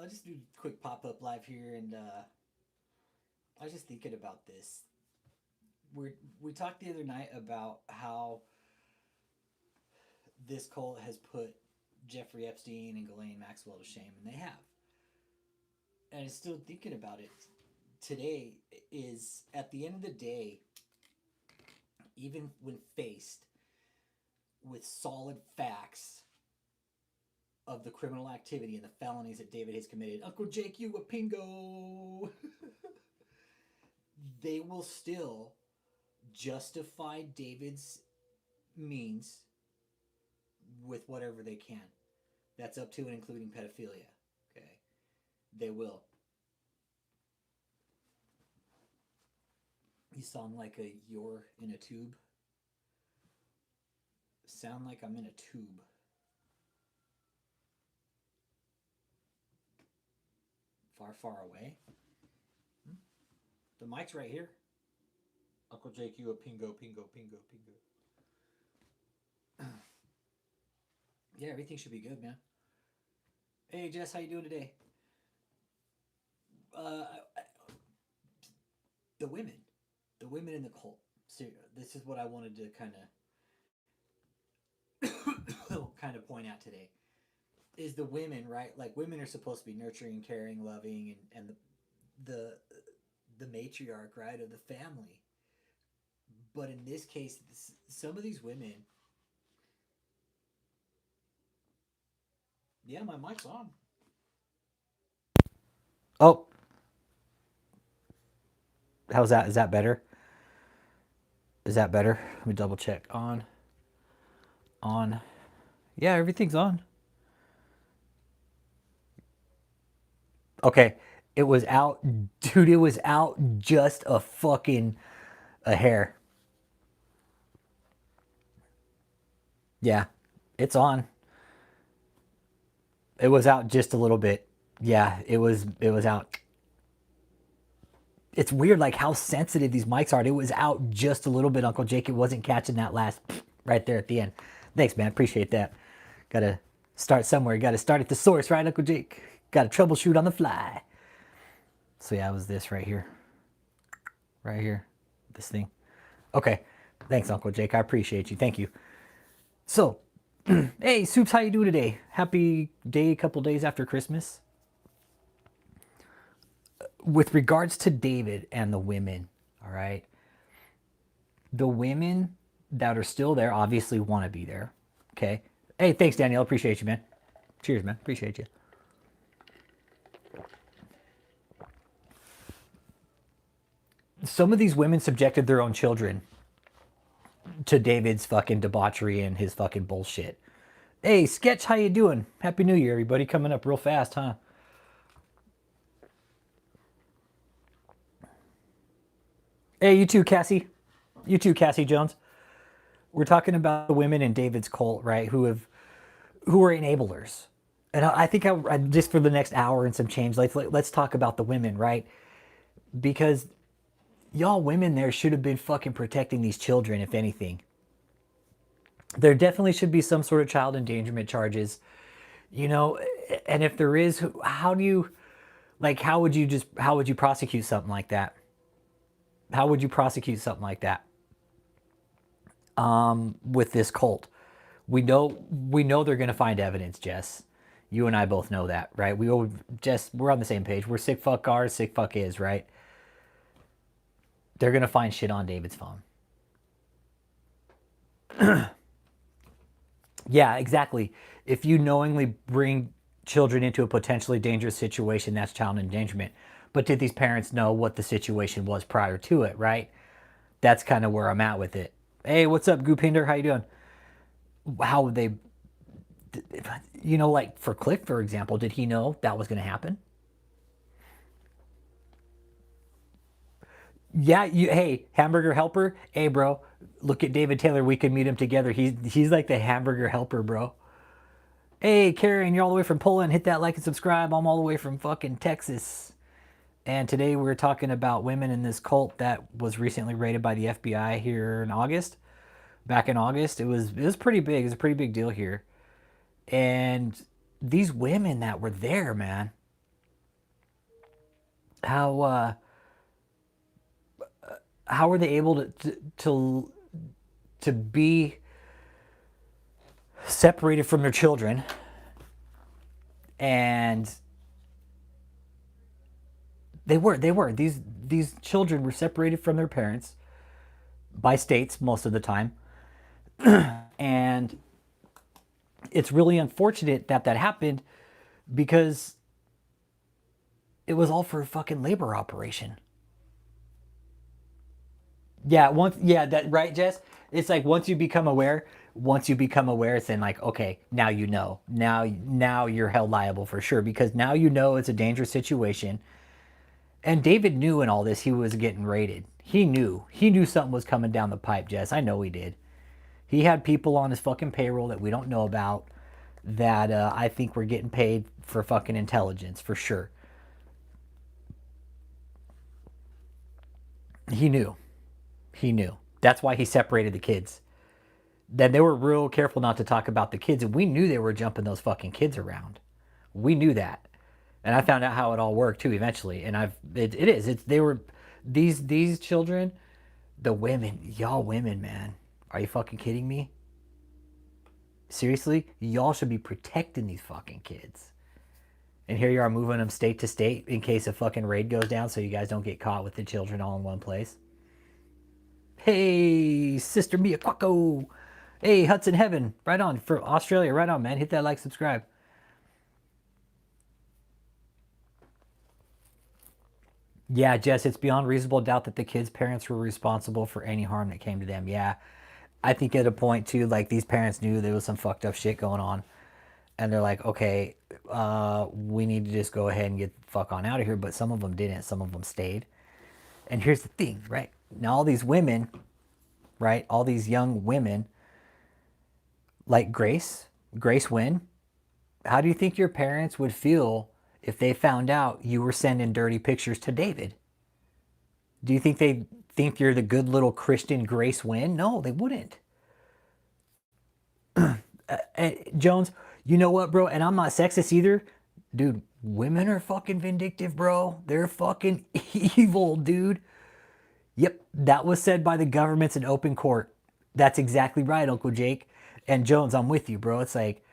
Just do a quick pop up live here, and I was just thinking about this. We talked the other night about how this cult has put Jeffrey Epstein and Ghislaine Maxwell to shame, and they have. And I'm still thinking about it today. Is at the end of the day, even when faced with solid facts of the criminal activity and the felonies that David has committed, Uncle Jake, you a pingo. They will still justify David's means with whatever they can. That's up to and including pedophilia. Okay. They will. You sound like you're in a tube. Sound like I'm in a tube. Far, far away. The mic's right here. Uncle Jake, you a pingo, pingo, pingo, pingo. Yeah, everything should be good, man. Hey, Jess, how you doing today? Uh, the women, the women in the cult. So this is what I wanted to kind of point out today. Is the women, right? Like women are supposed to be nurturing, caring, loving, and the the matriarch, right, of the family. But in this case, some of these women, yeah, my mic's on. Oh, how's that? Is that better? Is that better? Let me double check. On. Yeah, everything's on. Okay, it was out, dude. It was out just a hair. Yeah, it's on. It was out just a little bit. Yeah, it was out. It's weird, like how sensitive these mics are. It was out just a little bit, Uncle Jake. It wasn't catching that last right there at the end. Thanks, man. Appreciate that. Gotta start somewhere. Gotta start at the source, right, Uncle Jake? Gotta troubleshoot on the fly. So yeah, it was this right here. Right here. This thing. Okay. Thanks, Uncle Jake. I appreciate you. Thank you. So, hey, Soups, how you doing today? Happy day, couple days after Christmas. With regards to David and the women, all right? The women that are still there obviously want to be there. Okay. Hey, thanks, Danielle. Appreciate you, man. Cheers, man. Appreciate you. Some of these women subjected their own children to David's fucking debauchery and his fucking bullshit. Hey, Sketch, how you doing? Happy New Year, everybody. Coming up real fast, huh? Hey, you too, Cassie. You too, Cassie Jones. We're talking about the women in David's cult, right? Who are enablers. And I think just for the next hour and some change, let's talk about the women, right? Because y'all women there should have been fucking protecting these children, if anything. There definitely should be some sort of child endangerment charges, you know. And if there is, how do you, like, how would you prosecute something like that? How would you prosecute something like that with this cult? We know they're going to find evidence, Jess. You and I both know that, right? We're on the same page. We're sick fuck are, sick fuck is, right? They're going to find shit on David's phone. Yeah, exactly. If you knowingly bring children into a potentially dangerous situation, that's child endangerment. But did these parents know what the situation was prior to it, right? That's kind of where I'm at with it. Hey, what's up, Goopinder? How you doing? How would they, like for Cliff, for example, did he know that was going to happen? Yeah, hey, hamburger helper. Hey, bro, look at David Taylor. We could meet him together. He's like the hamburger helper, bro. Hey, Karen, you're all the way from Poland. Hit that like and subscribe. I'm all the way from fucking Texas. And today we're talking about women in this cult that was recently raided by the FBI here in August. Back in August, it was pretty big. It was a pretty big deal here. And these women that were there, man. how how are they able to be separated from their children, and they were these children were separated from their parents by states most of the time, and it's really unfortunate that that happened because it was all for a fucking labor operation. Yeah, once, yeah, that right, Jess. It's like once you become aware, it's then like, okay, now you know. Now you're held liable for sure because now you know it's a dangerous situation. And David knew in all this he was getting raided. He knew. He knew something was coming down the pipe, Jess. I know he did. He had people on his fucking payroll that we don't know about that I think were getting paid for fucking intelligence for sure. He knew. He knew. That's why he separated the kids. Then they were real careful not to talk about the kids, and we knew they were jumping those fucking kids around. We knew that, and I found out how it all worked too eventually. And it is they were these children, the women, y'all women, man, are you fucking kidding me? Seriously, y'all should be protecting these fucking kids. And here you are moving them state to state in case a fucking raid goes down, so you guys don't get caught with the children all in one place. Hey, Sister Mia Quacko. Hey, Hudson Heaven. Right on. For Australia, right on, man. Hit that like, subscribe. Yeah, Jess, it's beyond reasonable doubt that the kids' parents were responsible for any harm that came to them. Yeah. I think at a point, too, like, these parents knew there was some fucked up shit going on. And they're like, okay, we need to just go ahead and get the fuck on out of here. But some of them didn't. Some of them stayed. And here's the thing, right? Now, all these women, right? All these young women, like Grace Wynn, how do you think your parents would feel if they found out you were sending dirty pictures to David? Do you think they think you're the good little Christian Grace Wynn? No, they wouldn't. Jones, you know what, bro? And I'm not sexist either. Dude, women are fucking vindictive, bro. They're fucking evil, dude. Yep, that was said by the governments in open court. That's exactly right, Uncle Jake. And Jones, I'm with you, bro. It's like,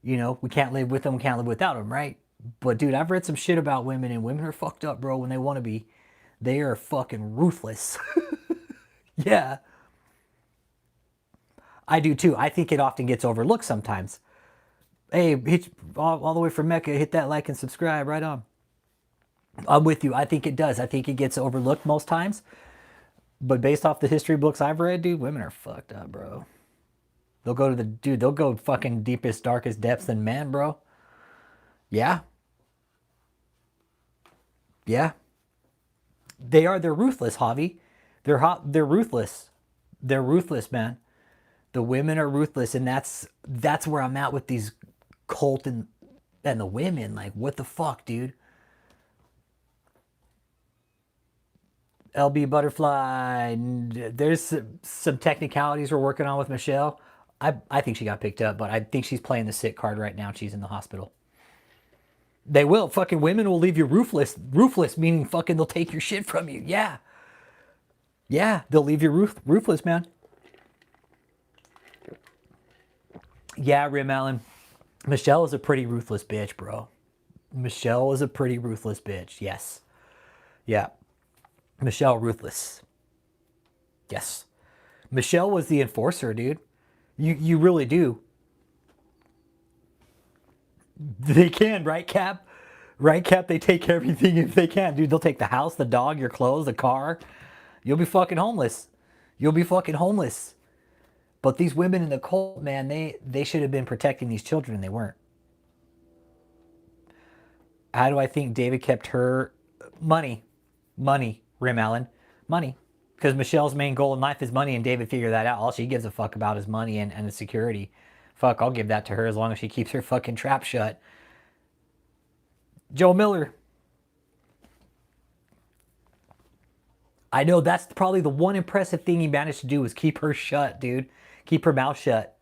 we can't live with them, we can't live without them, right? But dude, I've read some shit about women, and women are fucked up, bro, when they want to be. They are fucking ruthless. Yeah, I do too. I think it often gets overlooked sometimes. Hey, hit all the way from Mecca, hit that like and subscribe, right on. I'm with you. I think it does. I think it gets overlooked most times. But based off the history books I've read, dude, women are fucked up, bro. They'll go fucking deepest, darkest depths than men, bro. Yeah. Yeah. They're ruthless, Javi. They're ruthless. They're ruthless, man. The women are ruthless, and that's where I'm at with these cult and the women. Like, what the fuck, dude? LB Butterfly. There's some technicalities we're working on with Michelle. I think she got picked up, but I think she's playing the sick card right now. She's in the hospital. They will. Fucking women will leave you ruthless. Ruthless meaning fucking they'll take your shit from you. Yeah. Yeah, they'll leave you ruthless, man. Yeah, Rim Allen. Michelle is a pretty ruthless bitch, bro. Michelle is a pretty ruthless bitch. Yes. Yeah. Michelle ruthless. Yes. Michelle was the enforcer, dude. You really do. They can, right, Cap? Right, Cap? They take everything if they can, dude. They'll take the house, the dog, your clothes, the car. You'll be fucking homeless. You'll be fucking homeless. But these women in the cult, man, they should have been protecting these children, and they weren't. How do I think David kept her money? Money, Rim Allen. Money. Because Michelle's main goal in life is money, and David figured that out. All she gives a fuck about is money and the security. Fuck, I'll give that to her as long as she keeps her fucking trap shut. Joe Miller. I know that's probably the one impressive thing he managed to do was keep her shut, dude. Keep her mouth shut.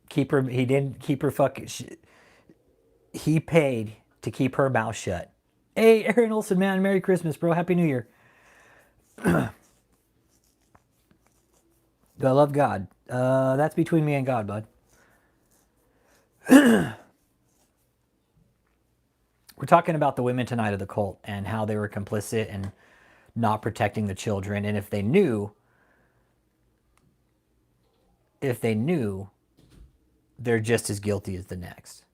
He didn't keep her fucking. he paid to keep her mouth shut. Hey, Aaron Olson, man, Merry Christmas, bro. Happy New Year. I love God. That's between me and God, bud. We're talking about the women tonight of the cult and how they were complicit and not protecting the children. And if they knew, they're just as guilty as the next.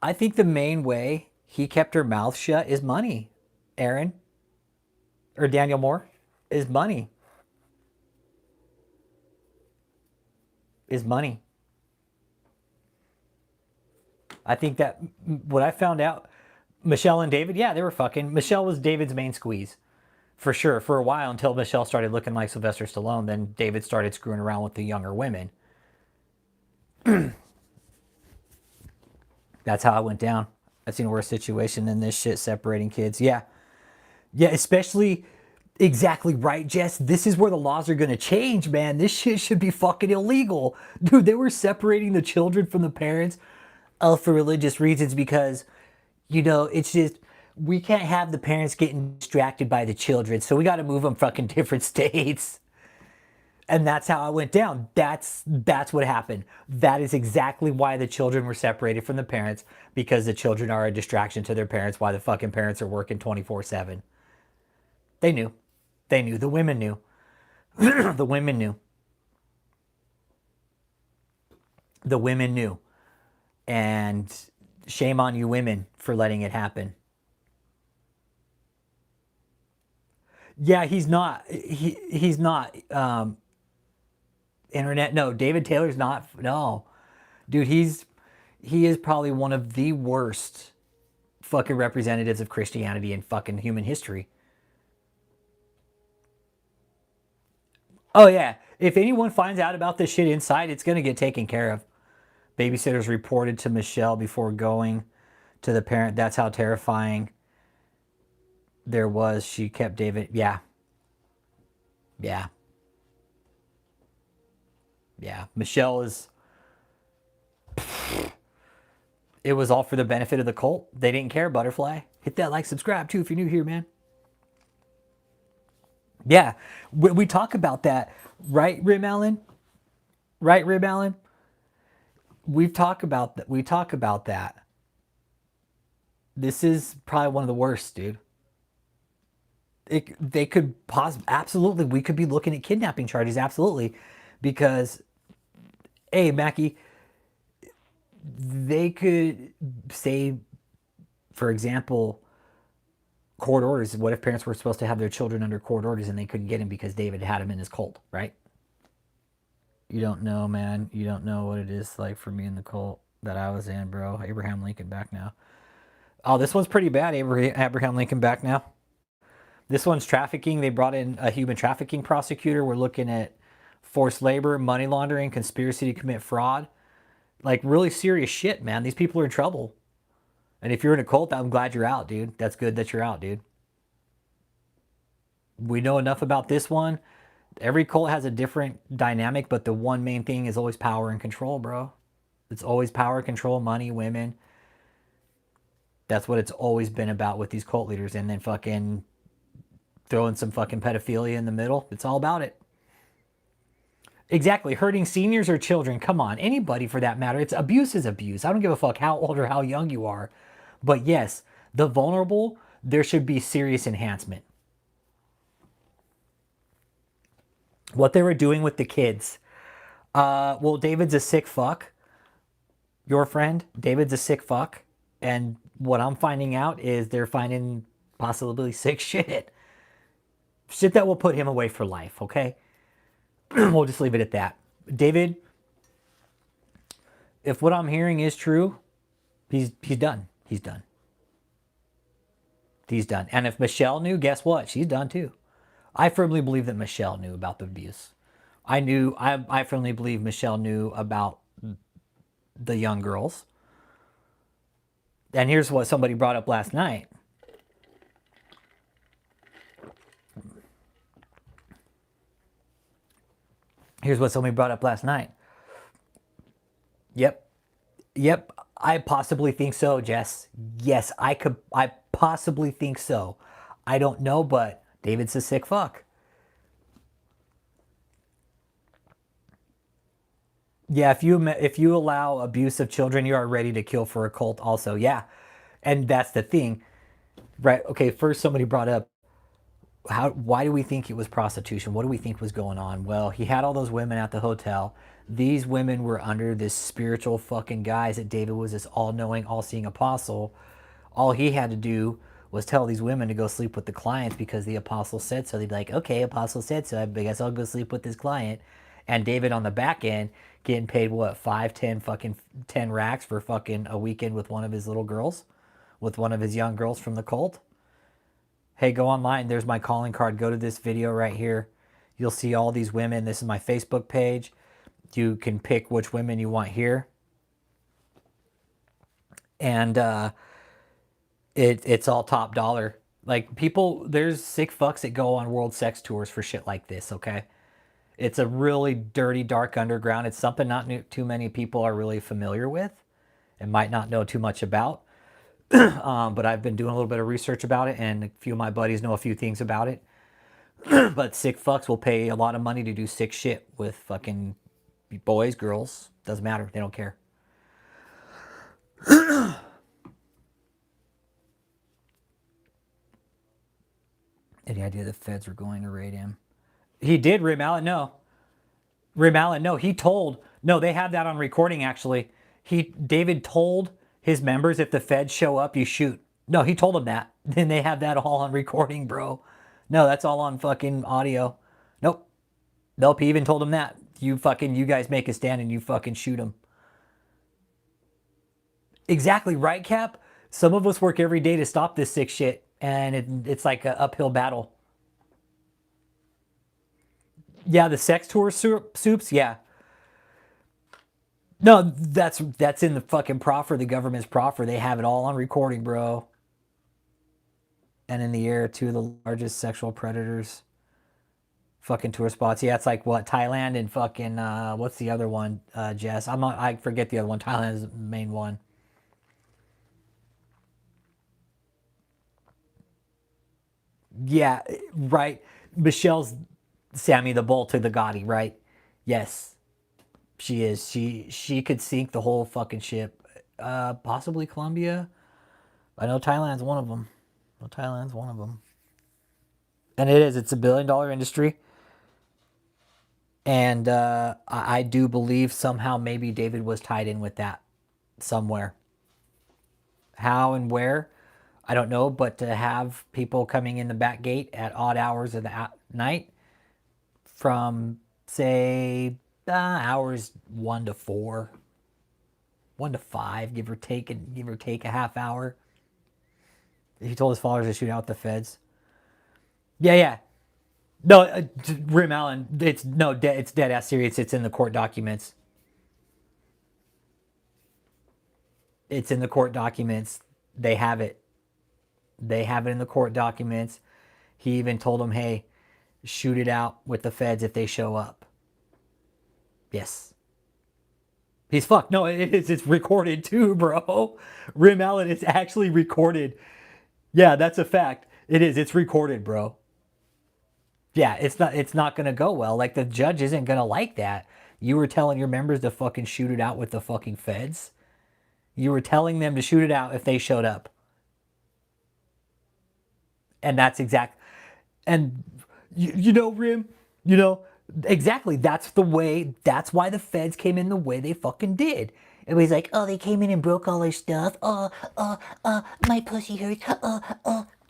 I think the main way he kept her mouth shut is money, Aaron, or Daniel Moore, is money. Is money. I think that what I found out, Michelle and David, yeah, they were fucking. Michelle was David's main squeeze, for sure, for a while until Michelle started looking like Sylvester Stallone. Then David started screwing around with the younger women. That's how it went down. I've seen a worse situation than this shit separating kids. Yeah. Yeah, especially exactly right, Jess. This is where the laws are going to change, man. This shit should be fucking illegal. Dude, they were separating the children from the parents for religious reasons because, it's just, we can't have the parents getting distracted by the children. So we got to move them fucking different states. And that's how it went down. That's what happened. That is exactly why the children were separated from the parents, because the children are a distraction to their parents while the fucking parents are working 24/7. They knew. They knew. The women knew. The women knew. The women knew. And shame on you women for letting it happen. Yeah, he's not. He's not. Internet. No, David Taylor's not. No, dude, he is probably one of the worst fucking representatives of Christianity in fucking human history. Oh yeah, if anyone finds out about this shit inside, it's gonna get taken care of. Babysitters reported to Michelle before going to the parent. That's how terrifying there was. She kept David. Yeah, yeah, yeah. Michelle is. It was all for the benefit of the cult. They didn't care, Butterfly. Hit that like, subscribe too if you're new here, man. Yeah, we talk about that, right, Rib Allen? Right, Rib Allen? We've talked about that. We talk about that. This is probably one of the worst, dude. They could absolutely. We could be looking at kidnapping charges, absolutely, because, hey, Mackie, they could say, for example, court orders. What if parents were supposed to have their children under court orders and they couldn't get him because David had him in his cult, right? You don't know, man. You don't know what it is like for me in the cult that I was in, bro. Abraham Lincoln back now. Oh, this one's pretty bad. Abraham Lincoln back now. This one's trafficking. They brought in a human trafficking prosecutor. We're looking at forced labor, money laundering, conspiracy to commit fraud. Like really serious shit, man. These people are in trouble. And if you're in a cult, I'm glad you're out, dude. That's good that you're out, dude. We know enough about this one. Every cult has a different dynamic, but the one main thing is always power and control, bro. It's always power, control, money, women. That's what it's always been about with these cult leaders. And then fucking throwing some fucking pedophilia in the middle. It's all about it. Exactly. Hurting seniors or children. Come on. Anybody for that matter. It's abuse is abuse. I don't give a fuck how old or how young you are. But yes, the vulnerable, there should be serious enhancement. What they were doing with the kids. Well, David's a sick fuck. Your friend, David's a sick fuck. And what I'm finding out is they're finding possibly sick shit. Shit that will put him away for life, okay? We'll just leave it at that. David, if what I'm hearing is true, he's done. He's done. He's done. And if Michelle knew, guess what? She's done too. I firmly believe that Michelle knew about the abuse. I firmly believe Michelle knew about the young girls. And here's what somebody brought up last night. Here's what somebody brought up last night. Yep. Yep. I possibly think so, Jess. Yes, I possibly think so. I don't know, but David's a sick fuck. Yeah, if you allow abuse of children, you are ready to kill for a cult also. Yeah. And that's the thing. Right. Okay, first somebody brought up why do we think it was prostitution? What do we think was going on? Well, he had all those women at the hotel. These women were under this spiritual fucking guise that David was this all-knowing, all-seeing apostle. All he had to do was tell these women to go sleep with the clients because the apostle said so. They'd be like, okay, apostle said so, I guess I'll go sleep with this client. And David on the back end getting paid what, 10 racks for fucking a weekend with one of his little girls, with one of his young girls from the cult. Hey, go online. There's my calling card. Go to this video right here. You'll see all these women. This is my Facebook page. You can pick which women you want here. And it's all top dollar. Like people, there's sick fucks that go on world sex tours for shit like this, okay? It's a really dirty, dark underground. It's something not too many people are really familiar with and might not know too much about. But I've been doing a little bit of research about it, and a few of my buddies know a few things about it. But sick fucks will pay a lot of money to do sick shit with fucking boys, girls. Doesn't matter. They don't care. Any idea the feds were going to raid him? He did, Rim Allen. No. Rim Allen, no. He told. No, they have that on recording, actually. David told his members, if the feds show up, you shoot. No, he told them that. Then they have that all on recording, bro. No, that's all on fucking audio. Nope. Nope, he even told them that. You guys make a stand and you fucking shoot them. Exactly, right, Cap? Some of us work every day to stop this sick shit, and it's like an uphill battle. Yeah, the sex tour soups, yeah. No, that's in the fucking proffer, the government's proffer. They have it all on recording, bro. And in the air, two of the largest sexual predators. Fucking tour spots. Yeah, it's like what, Thailand and fucking what's the other one, Jess? I forget the other one. Thailand is the main one. Yeah, right. Michelle's Sammy the Bull to the Gotti, right? Yes, she is. She could sink the whole fucking ship. Possibly Colombia. I know Thailand's one of them. I know Thailand's one of them. And it is. It's $1 billion industry. And I do believe somehow maybe David was tied in with that somewhere. How and where, I don't know. But to have people coming in the back gate at odd hours of the night from, say, hours 1 to 4, 1 to 5, give or take a half hour. He told his followers to shoot out the feds. Yeah, yeah. No, Rim Allen. It's dead ass serious. It's in the court documents. It's in the court documents. They have it. They have it in the court documents. He even told them, "Hey, shoot it out with the feds if they show up." Yes. He's fucked. No, it is. It's recorded too, bro. Rim Allen, it's actually recorded. Yeah, that's a fact. It is. It's recorded, bro. Yeah, it's not gonna go well. Like the judge isn't gonna like that. You were telling your members to fucking shoot it out with the fucking feds. You were telling them to shoot it out if they showed up. And that's exact. And Rim, you know, exactly. That's the way. That's why the feds came in the way they fucking did. Everybody's like, oh, they came in and broke all our stuff. My pussy hurts.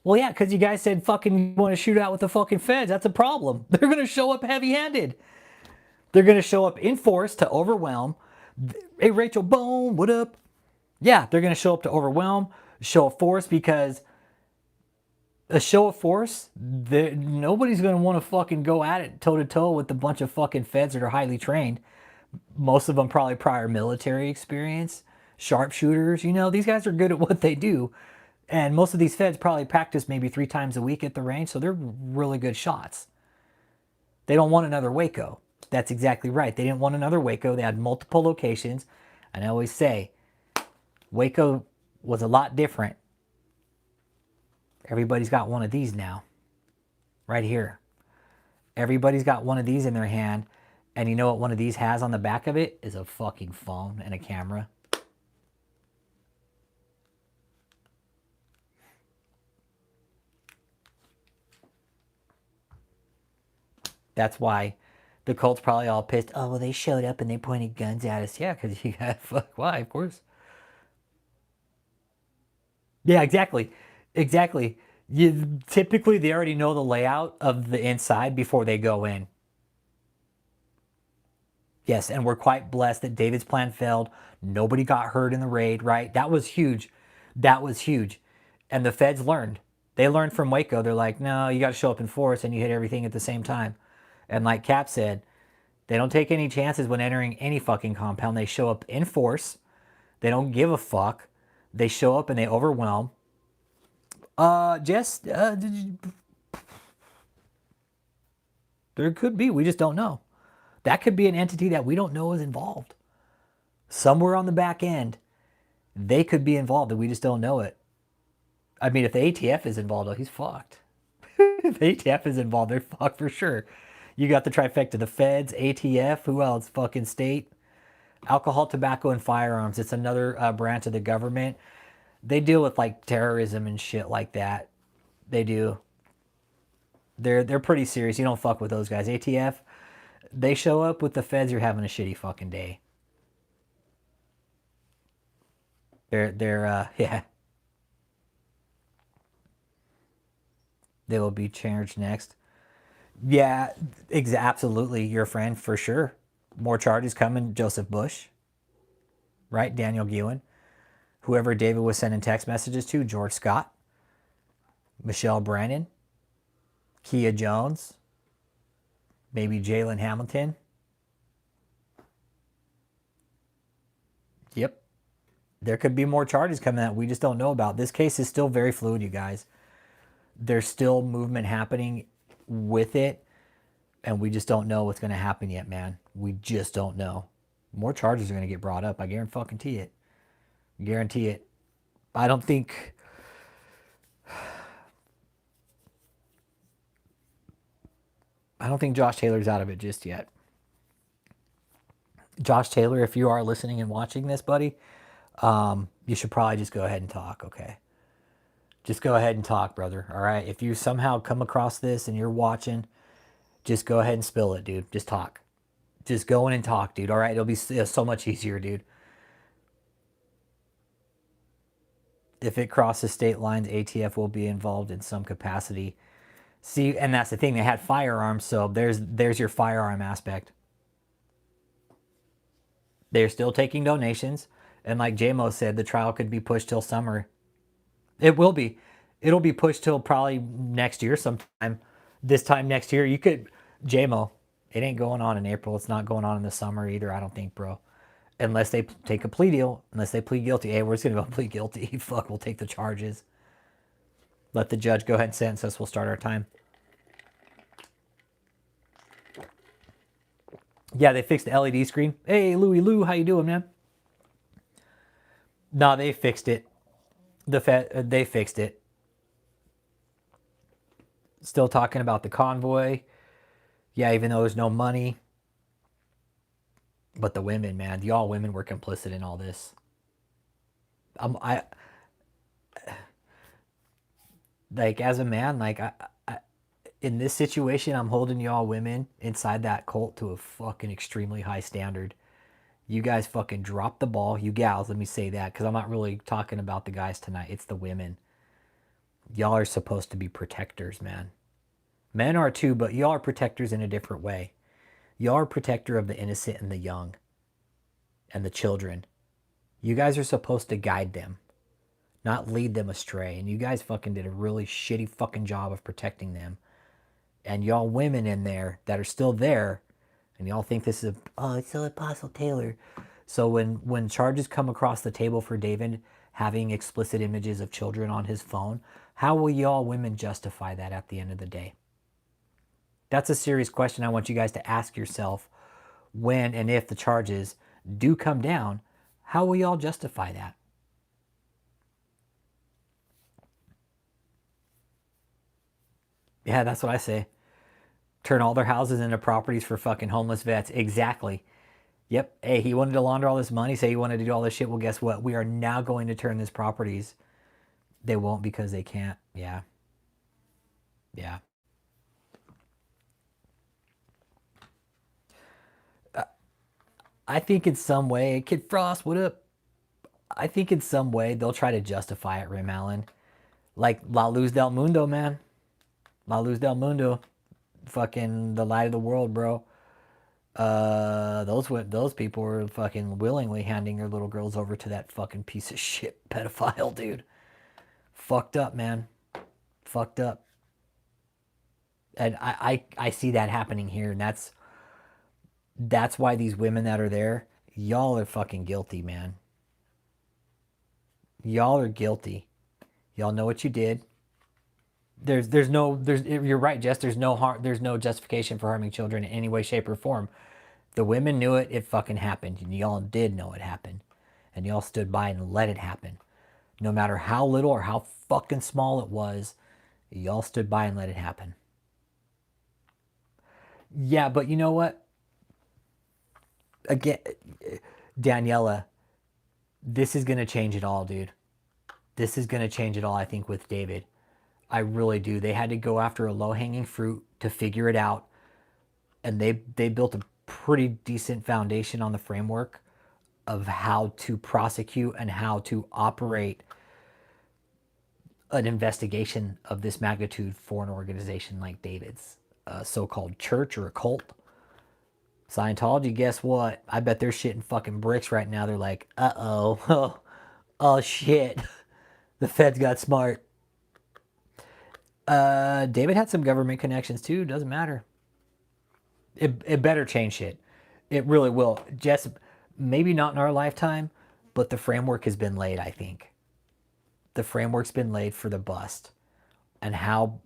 Well, yeah, because you guys said fucking want to shoot out with the fucking feds. That's a problem. They're going to show up heavy-handed. They're going to show up in force to overwhelm. Hey, Rachel, boom, what up? Yeah, they're going to show up to overwhelm, show of force, because a show of force, nobody's going to want to fucking go at it toe-to-toe with a bunch of fucking feds that are highly trained. Most of them probably prior military experience, sharpshooters. These guys are good at what they do. And most of these feds probably practice maybe 3 times a week at the range, so they're really good shots. They don't want another Waco. That's exactly right. They didn't want another Waco. They had multiple locations. And I always say, Waco was a lot different. Everybody's got one of these now. Right here. Everybody's got one of these in their hand. And you know what one of these has on the back of it? Is a fucking phone and a camera. That's why the cult's probably all pissed. Oh, well, they showed up and they pointed guns at us. Yeah, because you got, fuck, why, of course. Yeah, exactly. Exactly. Typically, they already know the layout of the inside before they go in. Yes, and we're quite blessed that David's plan failed. Nobody got hurt in the raid, right? That was huge. That was huge. And the feds learned. They learned from Waco. They're like, no, you got to show up in force and you hit everything at the same time. And like Cap said, they don't take any chances when entering any fucking compound. They show up in force. They don't give a fuck. They show up and they overwhelm. There could be. We just don't know. That could be an entity that we don't know is involved. Somewhere on the back end, they could be involved and we just don't know it. I mean, if the ATF is involved, oh, he's fucked. If the ATF is involved, they're fucked for sure. You got the trifecta, the feds, ATF, who else? Fucking state. Alcohol, tobacco, and firearms. It's another branch of the government. They deal with like terrorism and shit like that. They do. They're pretty serious. You don't fuck with those guys. ATF, they show up with the feds, you're having a shitty fucking day. They're yeah. They will be charged next. Yeah, absolutely, your friend for sure. More charges coming. Joseph Bush, right? Daniel Guillen, whoever David was sending text messages to, George Scott, Michelle Brannon, Kia Jones, maybe Jalen Hamilton. Yep. There could be more charges coming that we just don't know about. This case is still very fluid, you guys. There's still movement happening with it, and we just don't know what's going to happen yet, man. We just don't know. More charges are going to get brought up. I guarantee it. Guarantee it. I don't think Josh Taylor's out of it just yet. Josh Taylor, if you are listening and watching this, buddy, you should probably just go ahead and talk, okay? Just go ahead and talk, brother, all right? If you somehow come across this and you're watching, just go ahead and spill it, dude. Just talk. Just go in and talk, dude, all right? It'll be so much easier, dude. If it crosses state lines, ATF will be involved in some capacity. See, and that's the thing. They had firearms, so there's your firearm aspect. They're still taking donations. And like JMO said, the trial could be pushed till summer. It will be. It'll be pushed till probably next year sometime. This time next year. You could, JMO, it ain't going on in April. It's not going on in the summer either, I don't think, bro. Unless they take a plea deal. Unless they plead guilty. Hey, we're just going to go plead guilty. Fuck, we'll take the charges. Let the judge go ahead and sentence us. We'll start our time. Yeah, they fixed the LED screen. Hey, Louie Lou, how you doing, man? No, they fixed it. They fixed it. Still talking about the convoy. Yeah, even though there's no money. But the women, man, y'all women were complicit in all this. I like as a man, like I in this situation, I'm holding y'all women inside that cult to a fucking extremely high standard. You guys fucking dropped the ball. You gals, let me say that, because I'm not really talking about the guys tonight. It's the women. Y'all are supposed to be protectors, man. Men are too, but y'all are protectors in a different way. Y'all are protector of the innocent and the young and the children. You guys are supposed to guide them, not lead them astray. And you guys fucking did a really shitty fucking job of protecting them. And y'all women in there that are still there, and y'all think this is it's still Apostle Taylor. So when charges come across the table for David having explicit images of children on his phone, how will y'all women justify that at the end of the day? That's a serious question I want you guys to ask yourself when and if the charges do come down. How will y'all justify that? Yeah, that's what I say. Turn all their houses into properties for fucking homeless vets. Exactly. Yep. Hey, he wanted to launder all this money, say he wanted to do all this shit. Well, guess what? We are now going to turn these properties. They won't because they can't. Yeah. Yeah. I think in some way, Kid Frost, what up? I think in some way they'll try to justify it, Rim Allen. Like La Luz del Mundo, man. La Luz del Mundo. Fucking the light of the world, bro. Those people were fucking willingly handing their little girls over to that fucking piece of shit pedophile, dude. Fucked up, man. Fucked up. And I see that happening here, and that's why these women that are there, y'all are fucking guilty, man. Y'all are guilty. Y'all know what you did. You're right, Jess. There's no justification for harming children in any way, shape, or form. The women knew it fucking happened, and y'all did know it happened. And y'all stood by and let it happen. No matter how little or how fucking small it was, y'all stood by and let it happen. Yeah, but you know what? Again, Daniela, this is gonna change it all, dude. This is gonna change it all, I think, with David. I really do. They had to go after a low-hanging fruit to figure it out, and they built a pretty decent foundation on the framework of how to prosecute and how to operate an investigation of this magnitude for an organization like David's, a so-called church or a cult. Scientology, guess what? I bet they're shitting fucking bricks right now. They're like, uh-oh, oh shit, the feds got smart. David had some government connections too. Doesn't matter. It better change shit. It really will. Jess, maybe not in our lifetime, but the framework has been laid, I think. The framework's been laid for the bust. And how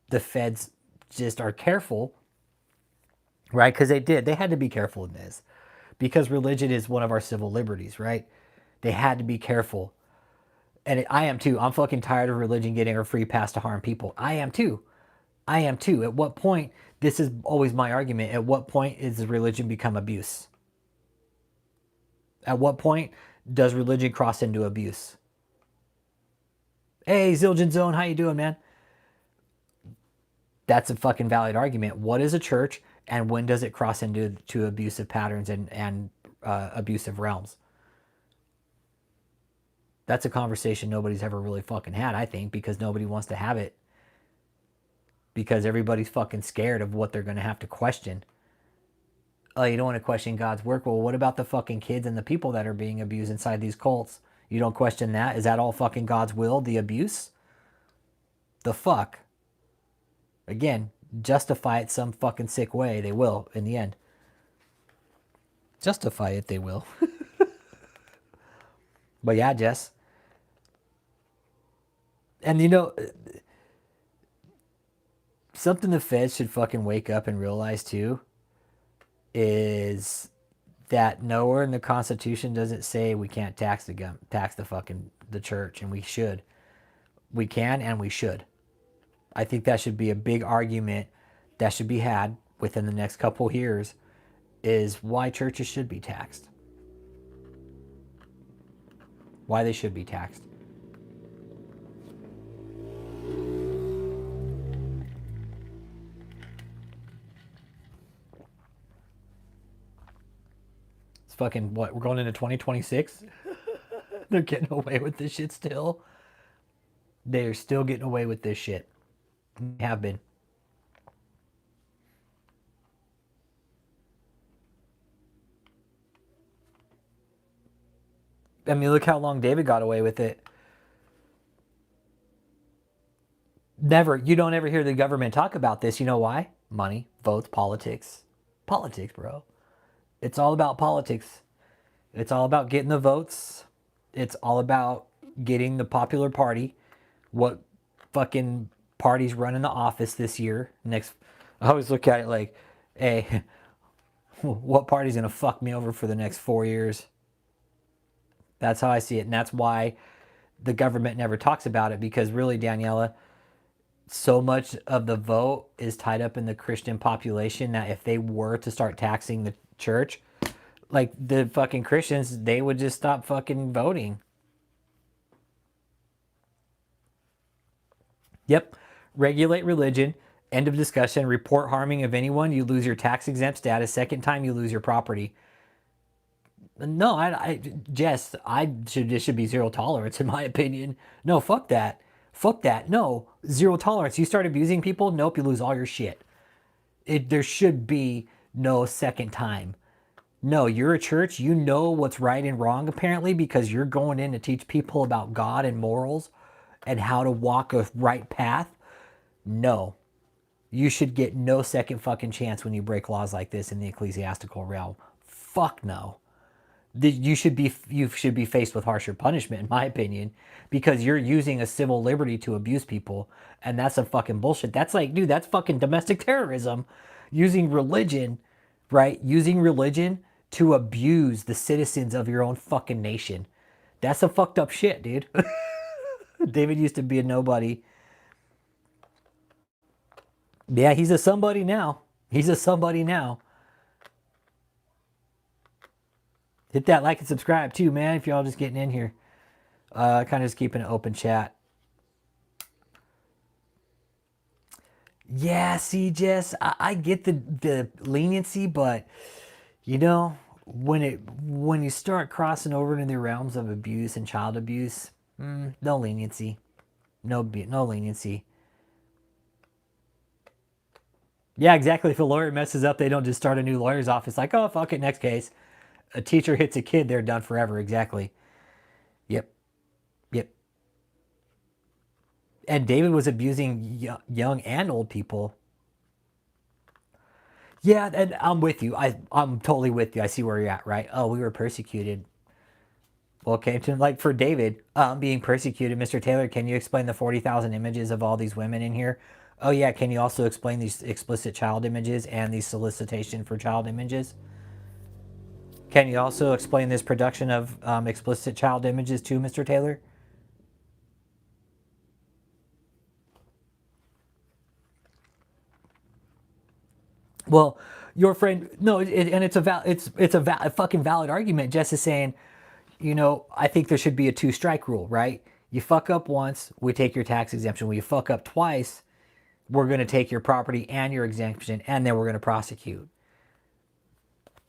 the feds just are careful, right? Because they had to be careful in this. Because religion is one of our civil liberties, right? They had to be careful. And I am too. I'm fucking tired of religion getting a free pass to harm people. I am too. I am too. At what point, this is always my argument, at what point is religion become abuse? At what point does religion cross into abuse? Hey, Zildjian Zone, how you doing, man? That's a fucking valid argument. What is a church, and when does it cross into abusive patterns and abusive realms? That's a conversation nobody's ever really fucking had, I think, because nobody wants to have it. Because everybody's fucking scared of what they're going to have to question. Oh, you don't want to question God's work? Well, what about the fucking kids and the people that are being abused inside these cults? You don't question that? Is that all fucking God's will, the abuse? The fuck? Again, justify it some fucking sick way. They will, in the end. Justify it, they will. But yeah, Jess. And you know, something the feds should fucking wake up and realize too is that nowhere in the Constitution does it say we can't tax the fucking the church, and we should. We can and we should. I think that should be a big argument that should be had within the next couple years, is why churches should be taxed. Why they should be taxed. It's fucking what? We're going into 2026? They're getting away with this shit still. They're still getting away with this shit. They have been. I mean, look how long David got away with it. Never, you don't ever hear the government talk about this. You know why? Money, votes, politics. Politics, bro. It's all about politics. It's all about getting the votes. It's all about getting the popular party. What fucking party's running the office this year? Next, I always look at it like, hey, what party's gonna fuck me over for the next 4 years? That's how I see it. And that's why the government never talks about it, because really, Daniela, so much of the vote is tied up in the Christian population that if they were to start taxing the church, like the fucking Christians, they would just stop fucking voting. Yep. Regulate religion. End of discussion. Report harming of anyone, you lose your tax exempt status. Second time, you lose your property. No, Jess, this should be zero tolerance in my opinion. No, fuck that. Fuck that. No, zero tolerance. You start abusing people, nope, you lose all your shit. There should be no second time. No, you're a church. You know what's right and wrong, apparently, because you're going in to teach people about God and morals and how to walk a right path. No, you should get no second fucking chance when you break laws like this in the ecclesiastical realm. Fuck no. You should be faced with harsher punishment, in my opinion, because you're using a civil liberty to abuse people, and that's some fucking bullshit. That's like, dude, that's fucking domestic terrorism. Using religion, right? Using religion to abuse the citizens of your own fucking nation. That's some fucked up shit, dude. David used to be a nobody. Yeah, he's a somebody now. He's a somebody now. Hit that like and subscribe too, man, if y'all just getting in here. Kind of just keeping an open chat. Yeah, see, Jess, I get the leniency, but you know, when you start crossing over into the realms of abuse and child abuse, no leniency, no leniency. Yeah, exactly. If a lawyer messes up, they don't just start a new lawyer's office like, oh, fuck it, next case. A teacher hits a kid, they're done forever. Exactly. Yep. Yep. And David was abusing young and old people. Yeah, and I'm with you. I'm totally with you. I see where you're at, right? Oh, we were persecuted. Okay, to like for David being persecuted, Mr. Taylor, can you explain the 40,000 images of all these women in here? Oh yeah, can you also explain these explicit child images and these solicitation for child images? Can you also explain this production of explicit child images too, Mr. Taylor? Well, your friend, no, and it's a fucking valid argument. Jess is saying, you know, I think there should be a two-strike rule, right? You fuck up once, we take your tax exemption. When you fuck up twice, we're going to take your property and your exemption, and then we're going to prosecute.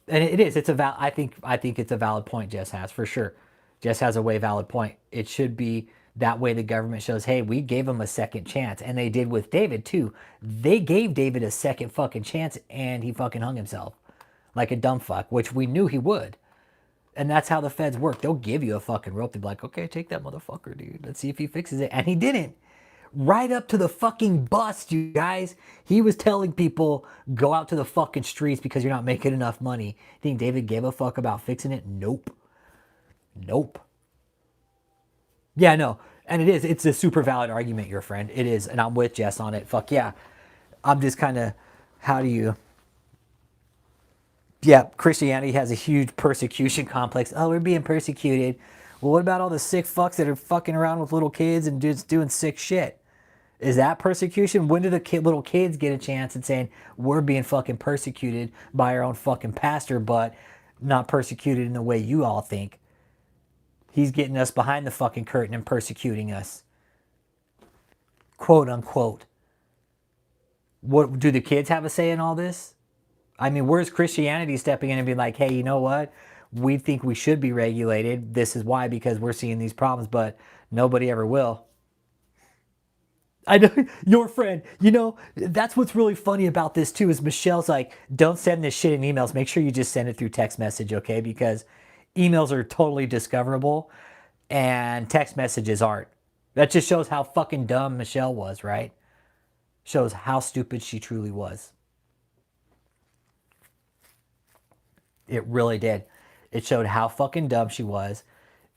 And it is. It's a I think it's a valid point. Jess has for sure. Jess has a way valid point. It should be that way. The government shows, hey, we gave him a second chance, and they did with David too. They gave David a second fucking chance, and he fucking hung himself like a dumb fuck, which we knew he would. And that's how the feds work. They'll give you a fucking rope. They'll be like, okay, take that motherfucker, dude. Let's see if he fixes it. And he didn't. Right up to the fucking bust, you guys. He was telling people, go out to the fucking streets because you're not making enough money. Think David gave a fuck about fixing it? Nope. Nope. Yeah, no. And it is. It's a super valid argument, your friend. It is. And I'm with Jess on it. Fuck yeah. I'm just kind of, how do you... Yeah, Christianity has a huge persecution complex. Oh, we're being persecuted. Well, what about all the sick fucks that are fucking around with little kids and just doing sick shit? Is that persecution? When do the little kids get a chance at saying, we're being fucking persecuted by our own fucking pastor, but not persecuted in the way you all think? He's getting us behind the fucking curtain and persecuting us. Quote unquote. What do the kids have a say in all this? I mean, where's Christianity stepping in and being like, hey, you know what? We think we should be regulated. This is why, because we're seeing these problems, but nobody ever will. I know, your friend, you know, that's what's really funny about this too, is Michelle's like, don't send this shit in emails. Make sure you just send it through text message, okay? Because emails are totally discoverable and text messages aren't. That just shows how fucking dumb Michelle was, right? Shows how stupid she truly was. It really did. It showed how fucking dumb she was.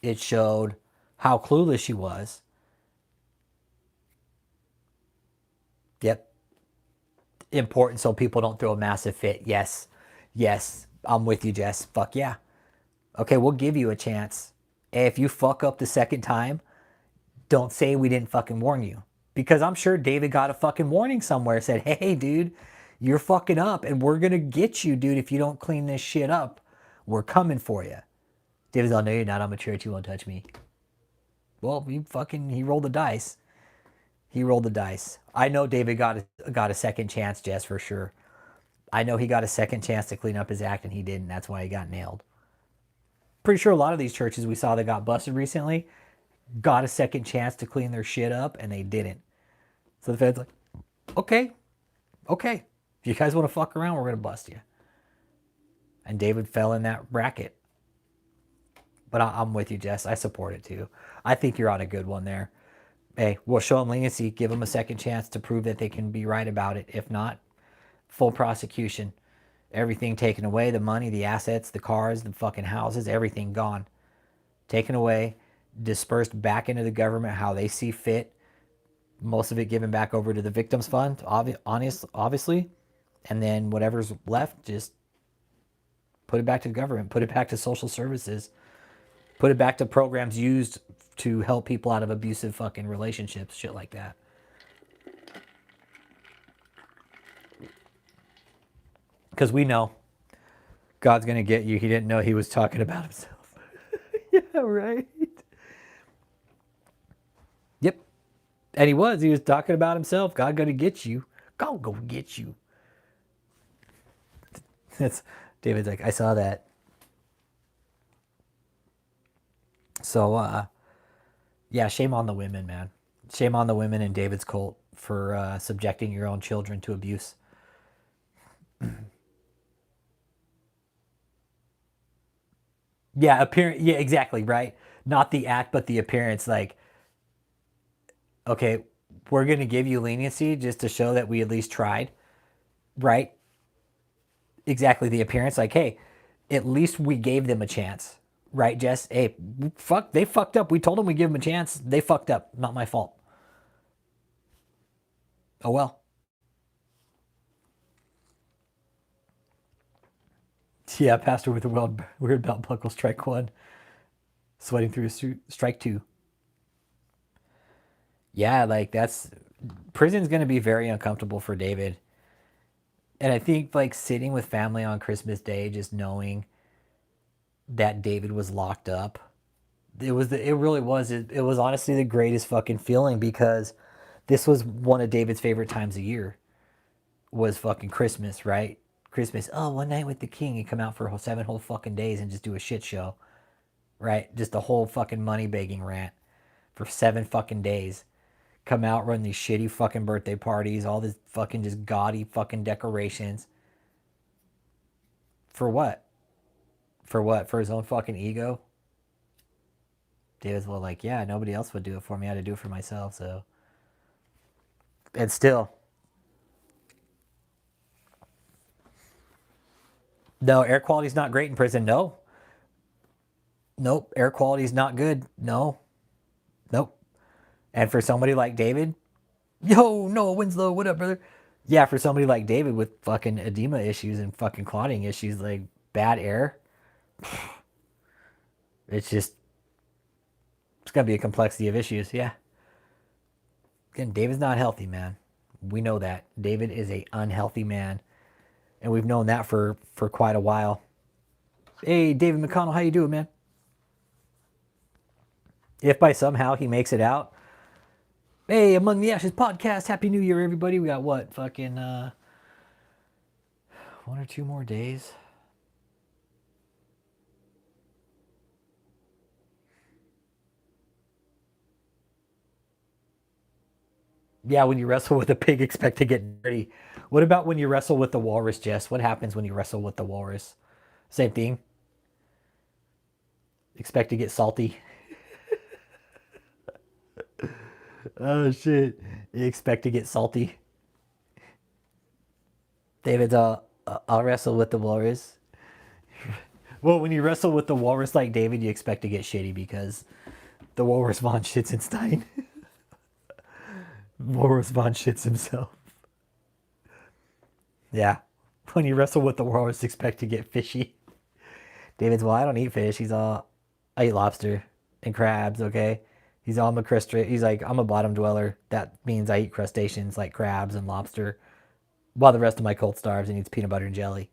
It showed how clueless she was. Yep. Important so people don't throw a massive fit. Yes. Yes. I'm with you, Jess. Fuck yeah. Okay, we'll give you a chance. If you fuck up the second time, don't say we didn't fucking warn you. Because I'm sure David got a fucking warning somewhere, said, hey, dude, you're fucking up and we're going to get you, dude, if you don't clean this shit up. We're coming for you. David's all, no, you're not. I'm a church. You won't touch me. Well, he rolled the dice. He rolled the dice. I know David got a second chance, Jess, for sure. I know he got a second chance to clean up his act and he didn't. That's why he got nailed. Pretty sure a lot of these churches we saw that got busted recently got a second chance to clean their shit up and they didn't. So the Fed's like, okay. If you guys want to fuck around, we're going to bust you. And David fell in that bracket. But I'm with you, Jess. I support it too. I think you're on a good one there. Hey, we'll show them leniency, give them a second chance to prove that they can be right about it. If not, full prosecution. Everything taken away, the money, the assets, the cars, the fucking houses, everything gone. Taken away, dispersed back into the government how they see fit. Most of it given back over to the victims fund, obviously. And then whatever's left, just put it back to the government, put it back to social services, put it back to programs used to help people out of abusive fucking relationships, shit like that. Because we know God's going to get you. He didn't know he was talking about himself. Yeah, right. Yep. And he was talking about himself. God going to get you. God go get you. That's David's like, I saw that. So, yeah, shame on the women, man. Shame on the women in David's cult for subjecting your own children to abuse. Yeah, yeah, exactly, right? Not the act, but the appearance. Like, okay, we're going to give you leniency just to show that we at least tried, right? Exactly, the appearance. Like, hey, at least we gave them a chance, right, Jess? Hey, they fucked up. We told them we give them a chance. They fucked up. Not my fault. Oh well. Yeah, pastor with a weird belt buckle, strike one. Sweating through strike two. Yeah, like prison's going to be very uncomfortable for David. And I think like sitting with family on Christmas Day, just knowing that David was locked up, it really was. It was honestly the greatest fucking feeling because this was one of David's favorite times of year was fucking Christmas, right? Christmas. Oh, one night with the king. You come out for 7 whole fucking days and just do a shit show, right? Just a whole fucking money begging rant for 7 fucking days. Come out, run these shitty fucking birthday parties, all this fucking just gaudy fucking decorations. For what? For what? For his own fucking ego? David's well like, yeah, nobody else would do it for me. I had to do it for myself, so. And still. No, air quality's not great in prison. No. Nope. Air quality's not good. No. Nope. And for somebody like David, yo, Noah Winslow, what up, brother? Yeah, for somebody like David with fucking edema issues and fucking clotting issues, like bad air, it's just, it's going to be a complexity of issues. Yeah. Again, David's not healthy, man. We know that. David is a unhealthy man. And we've known that for quite a while. Hey, David McConnell, how you doing, man? If by somehow he makes it out, hey, Among the Ashes podcast, Happy New Year, everybody. We got what? Fucking 1 or 2 more days. Yeah, when you wrestle with a pig, expect to get dirty. What about when you wrestle with the walrus, Jess? What happens when you wrestle with the walrus? Same thing. Expect to get salty. Oh shit! You expect to get salty. David's I'll wrestle with the walrus. Well, when you wrestle with the walrus like David, you expect to get shitty because the walrus von Schitzenstein. Walrus von shits himself. Yeah. When you wrestle with the walrus, expect to get fishy. David's, well, I don't eat fish. He's all, I eat lobster. and crabs, okay? He's all, he's like, I'm a bottom dweller. That means I eat crustaceans like crabs and lobster, while the rest of my cult starves and eats peanut butter and jelly.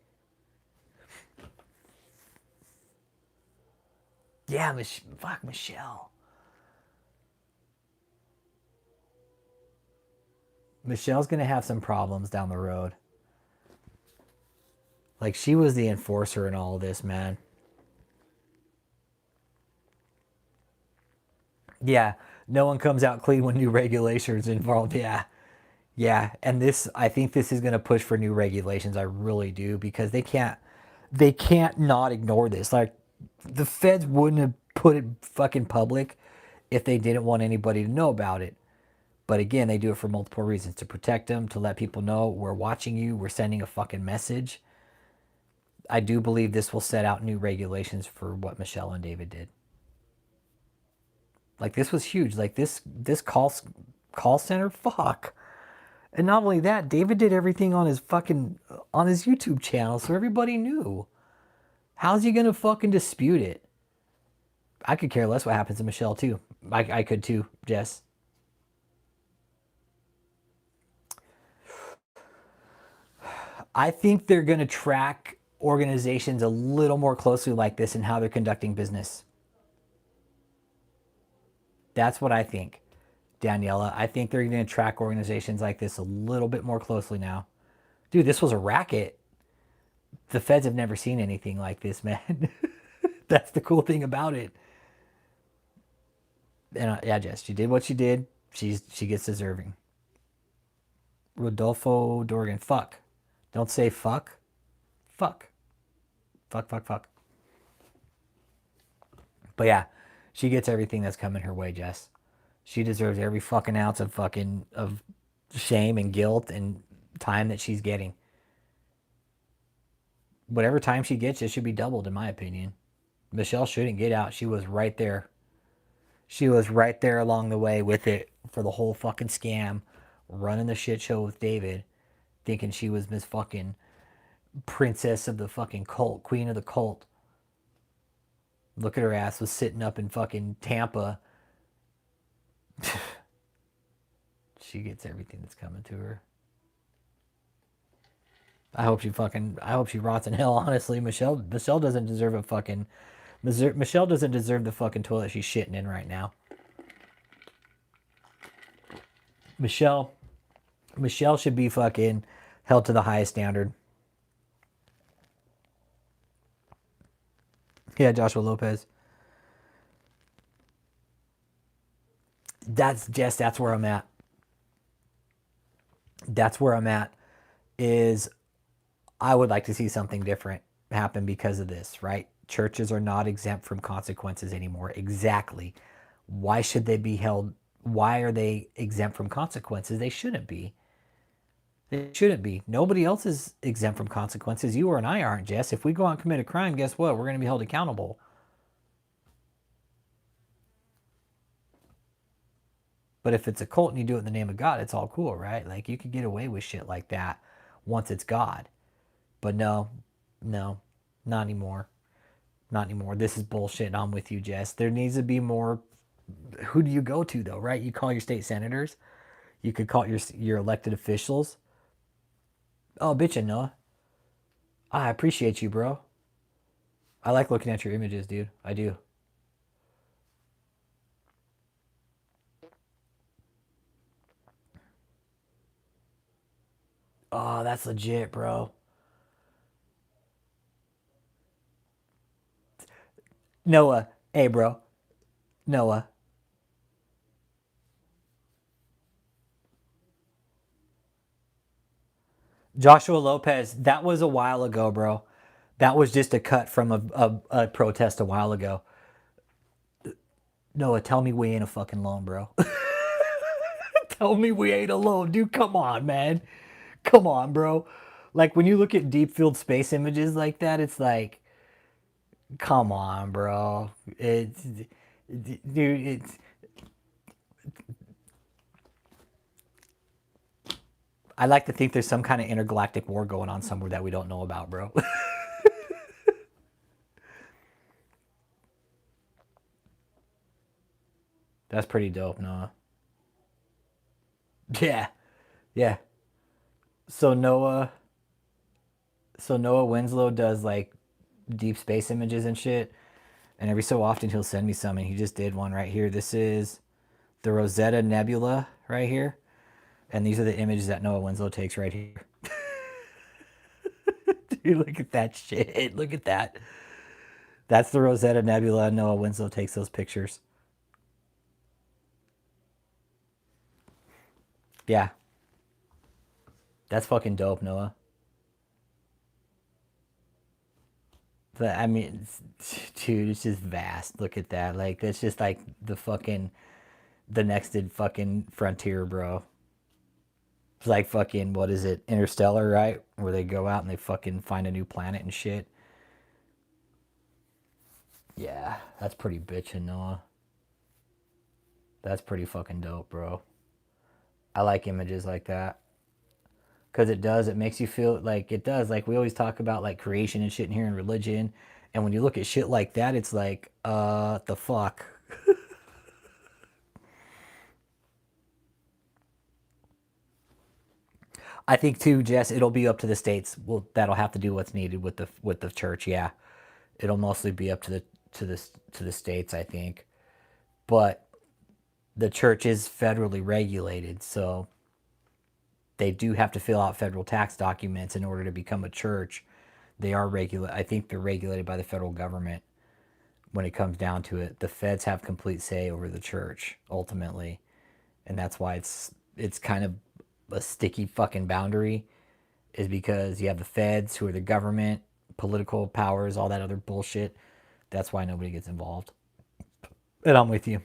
Yeah, fuck Michelle. Michelle's gonna have some problems down the road. Like, she was the enforcer in all of this, man. Yeah, no one comes out clean when new regulations involved. Yeah, yeah, and this, I think this is gonna push for new regulations. I really do, because they can't not ignore this. Like, the feds wouldn't have put it fucking public if they didn't want anybody to know about it. But again, they do it for multiple reasons: to protect them, to let people know we're watching you, we're sending a fucking message. I do believe this will set out new regulations for what Michelle and David did. Like, this was huge. Like, this call center, fuck. And not only that, David did everything on his YouTube channel, so everybody knew. How's he gonna fucking dispute it? I could care less what happens to Michelle too. I could too, Jess. I think they're gonna track organizations a little more closely like this and how they're conducting business. That's what I think, Daniela. I think they're going to track organizations like this a little bit more closely now. Dude, this was a racket. The feds have never seen anything like this, man. That's the cool thing about it. And yeah, Jess, she did what she did. She gets deserving. Rodolfo Dorgan, fuck. Don't say fuck. Fuck. Fuck, fuck, fuck. But yeah, she gets everything that's coming her way, Jess. She deserves every fucking ounce of shame and guilt and time that she's getting. Whatever time she gets, it should be doubled, in my opinion. Michelle shouldn't get out. She was right there. She was right there along the way with it for the whole fucking scam, running the shit show with David, thinking she was Miss fucking princess of the fucking cult, queen of the cult. Look at her ass, was sitting up in fucking Tampa. She gets everything that's coming to her. I hope she rots in hell, honestly. Michelle doesn't deserve a fucking, Michelle doesn't deserve the fucking toilet she's shitting in right now. Michelle should be fucking held to the highest standard. Yeah, Joshua Lopez. That's where I'm at. That's where I'm at. Is I would like to see something different happen because of this, right? Churches are not exempt from consequences anymore. Exactly. Why should they be held? Why are they exempt from consequences? They shouldn't be. They shouldn't be. Nobody else is exempt from consequences. You or and I aren't, Jess. If we go out and commit a crime, guess what? We're going to be held accountable. But if it's a cult and you do it in the name of God, it's all cool, right? Like, you could get away with shit like that once it's God. But no, not anymore. Not anymore. This is bullshit. And I'm with you, Jess. There needs to be more. Who do you go to, though, right? You call your state senators. You could call your elected officials. Oh, bitch, Noah. I appreciate you, bro. I like looking at your images, dude. I do. Oh, that's legit, bro. Noah. Hey, bro. Noah. Joshua Lopez. That was a while ago, bro. That was just a cut from a protest a while ago. Noah, tell me we ain't a fucking alone, bro. Tell me we ain't alone, dude. Come on, man. Come on, bro. Like, when you look at deep field space images like that, it's like, come on, bro. It's, dude, it's. I like to think there's some kind of intergalactic war going on somewhere that we don't know about, bro. That's pretty dope, Noah. Yeah, yeah. So Noah, so Noah Winslow does like deep space images and shit, and every so often he'll send me some, and he just did one right here. This is the Rosetta Nebula right here, and these are the images that Noah Winslow takes right here. Dude, look at that shit. Look at that. That's the Rosetta Nebula. Noah Winslow takes those pictures. Yeah, that's fucking dope, Noah. I mean, dude, it's just vast. Look at that. Like, that's just like the next fucking frontier, bro. It's like fucking, what is it, Interstellar, right? Where they go out and they fucking find a new planet and shit. Yeah, that's pretty bitchin', Noah. That's pretty fucking dope, bro. I like images like that. Because it makes you feel like it does. Like, we always talk about like creation and shit in here in religion. And when you look at shit like that, it's like, the fuck? I think too, Jess, it'll be up to the states. Well, that'll have to do what's needed with the church. Yeah, it'll mostly be up to the states, I think. But the church is federally regulated, so they do have to fill out federal tax documents in order to become a church. They are regular. I think they're regulated by the federal government. When it comes down to it, the feds have complete say over the church ultimately, and that's why it's kind of a sticky fucking boundary, is because you have the feds who are the government, political powers, all that other bullshit. That's why nobody gets involved. And I'm with you.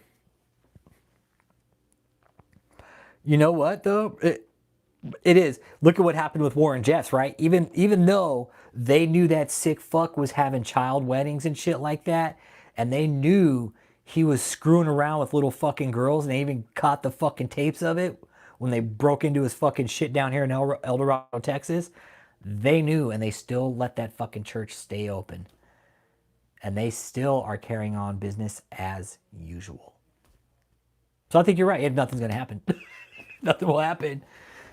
You know what though? It is. Look at what happened with Warren Jeffs, right? Even though they knew that sick fuck was having child weddings and shit like that, and they knew he was screwing around with little fucking girls, and they even caught the fucking tapes of it when they broke into his fucking shit down here in El Dorado, Texas. They knew, and they still let that fucking church stay open, and they still are carrying on business as usual. So I think you're right. If nothing's gonna happen, nothing will happen.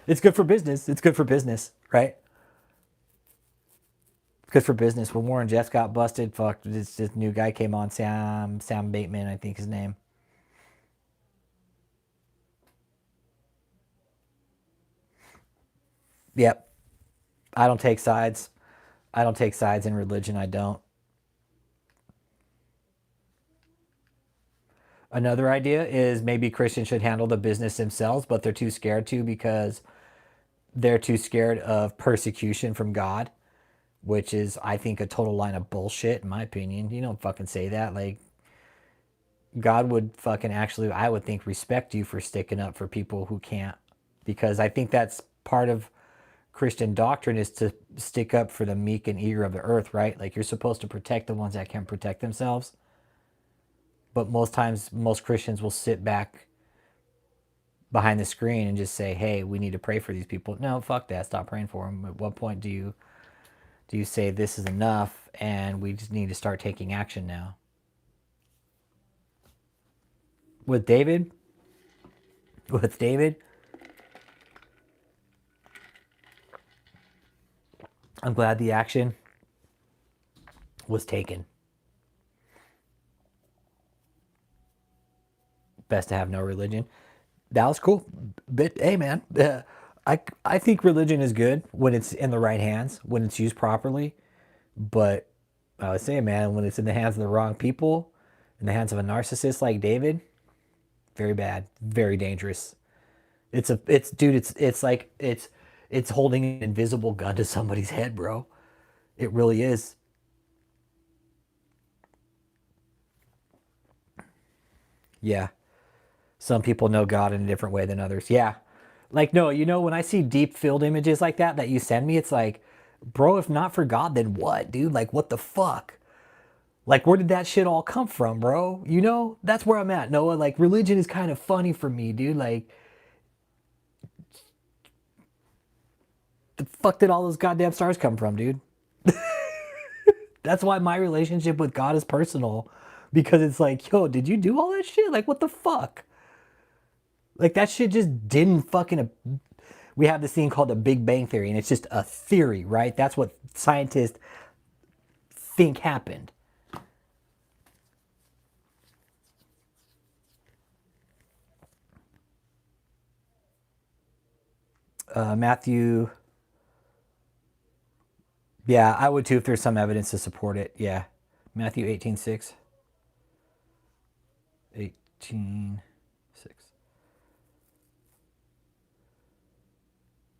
It's good for business. It's good for business, right? It's good for business. When Warren Jeffs got busted, fuck, this new guy came on, Sam Bateman, I think his name. Yep. I don't take sides. I don't take sides in religion. I don't. Another idea is maybe Christians should handle the business themselves, but they're too scared to because they're too scared of persecution from God, which is, I think, a total line of bullshit, in my opinion. You don't fucking say that. Like, God would fucking actually, I would think, respect you for sticking up for people who can't. Because I think that's part of Christian doctrine, is to stick up for the meek and eager of the earth, right? Like, you're supposed to protect the ones that can protect themselves. But most times, most Christians will sit back behind the screen and just say, hey, we need to pray for these people. No, fuck that. Stop praying for them. At what point do you say this is enough and we just need to start taking action now? With David, with David, I'm glad the action was taken. Best to have no religion. That was cool. But hey, man, I think religion is good when it's in the right hands, when it's used properly. But I was saying, man, when it's in the hands of the wrong people, in the hands of a narcissist like David, very bad, very dangerous. It's dude, it's like it's holding an invisible gun to somebody's head, bro. It really is. Yeah. Some people know God in a different way than others. Yeah. Like, no, when I see deep field images like that you send me, it's like, bro, if not for God, then what, dude? Like, what the fuck? Like, where did that shit all come from, bro? That's where I'm at, Noah. Like, religion is kind of funny for me, dude. Like, the fuck did all those goddamn stars come from, dude? That's why my relationship with God is personal. Because it's like, yo, did you do all that shit? Like, what the fuck? Like, that shit just didn't fucking. We have this thing called the Big Bang Theory, and it's just a theory, right? That's what scientists think happened. Matthew. Yeah, I would too if there's some evidence to support it. Yeah. Matthew 18:6. 18:6.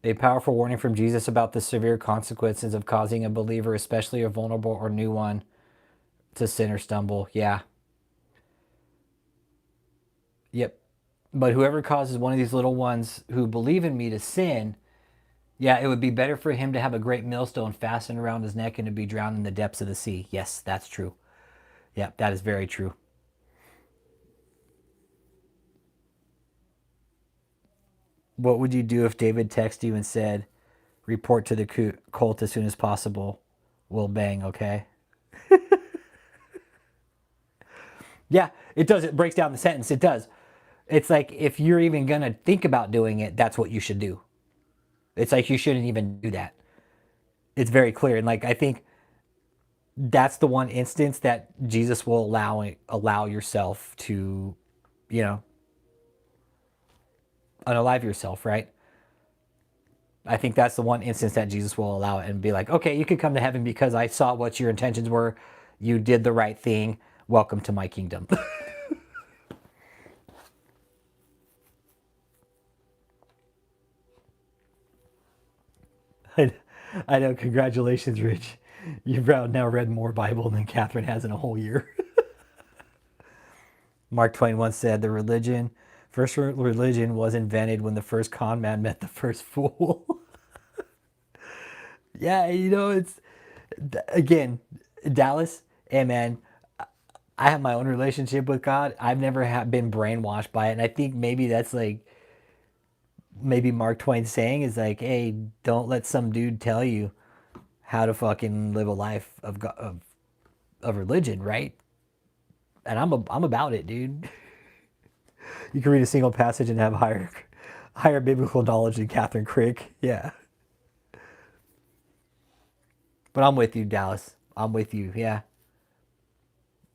A powerful warning from Jesus about the severe consequences of causing a believer, especially a vulnerable or new one, to sin or stumble. Yeah. Yep. But whoever causes one of these little ones who believe in me to sin, yeah, it would be better for him to have a great millstone fastened around his neck and to be drowned in the depths of the sea. Yes, that's true. Yeah, that is very true. What would you do if David texted you and said, report to the cult as soon as possible? We'll bang, okay? Yeah, it does. It breaks down the sentence. It does. It's like if you're even going to think about doing it, that's what you should do. It's like you shouldn't even do that. It's very clear. And like I think that's the one instance that Jesus will allow yourself to, you know, unalive yourself, right? I think that's the one instance that Jesus will allow it and be like, okay, you could come to heaven because I saw what your intentions were. You did the right thing. Welcome to my kingdom. I know. Congratulations, Rich. You've now read more Bible than Catherine has in a whole year. Mark Twain once said, first religion was invented when the first con man met the first fool. Yeah, it's, again, Dallas, hey man, I have my own relationship with God. I've never been brainwashed by it. And I think maybe that's like, maybe Mark Twain's saying is like, hey, don't let some dude tell you how to fucking live a life of religion, right? And I'm about it, dude. You can read a single passage and have higher biblical knowledge than Catherine Crick. Yeah. But I'm with you, Dallas. I'm with you. Yeah.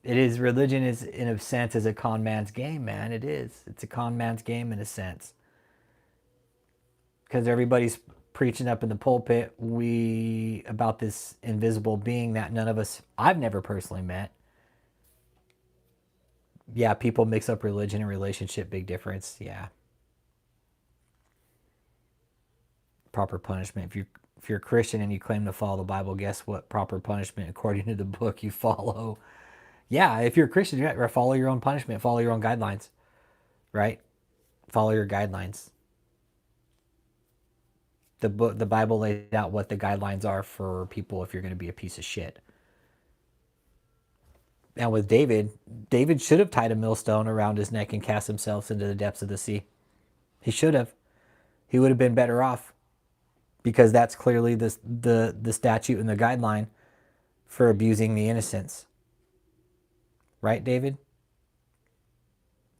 It is. Religion is, in a sense, is a con man's game, man. It is. It's a con man's game in a sense. Because everybody's preaching up in the pulpit about this invisible being that none of us, I've never personally met. Yeah, people mix up religion and relationship. Big difference. Yeah. Proper punishment. If you're a Christian and you claim to follow the Bible, guess what? Proper punishment according to the book you follow. Yeah, if you're a Christian, you follow your own punishment, follow your own guidelines, right? Follow your guidelines. The Bible lays out what the guidelines are for people if you're going to be a piece of shit. And with David should have tied a millstone around his neck and cast himself into the depths of the sea. He should have. He would have been better off because that's clearly the statute and the guideline for abusing the innocents. Right, David?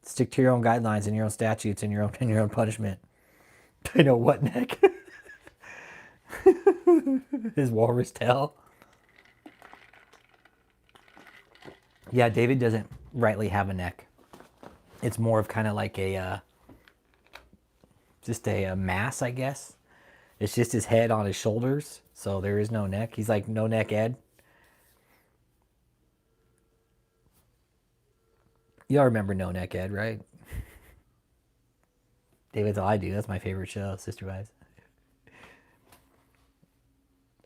Stick to your own guidelines and your own statutes and your own punishment. I know what neck. His walrus tail. Yeah, David doesn't rightly have a neck. It's more of kind of like just a mass, I guess. It's just his head on his shoulders, so there is no neck. He's like no neck Ed. Y'all remember No Neck Ed, right? David's all I do. That's my favorite show, Sister Wives.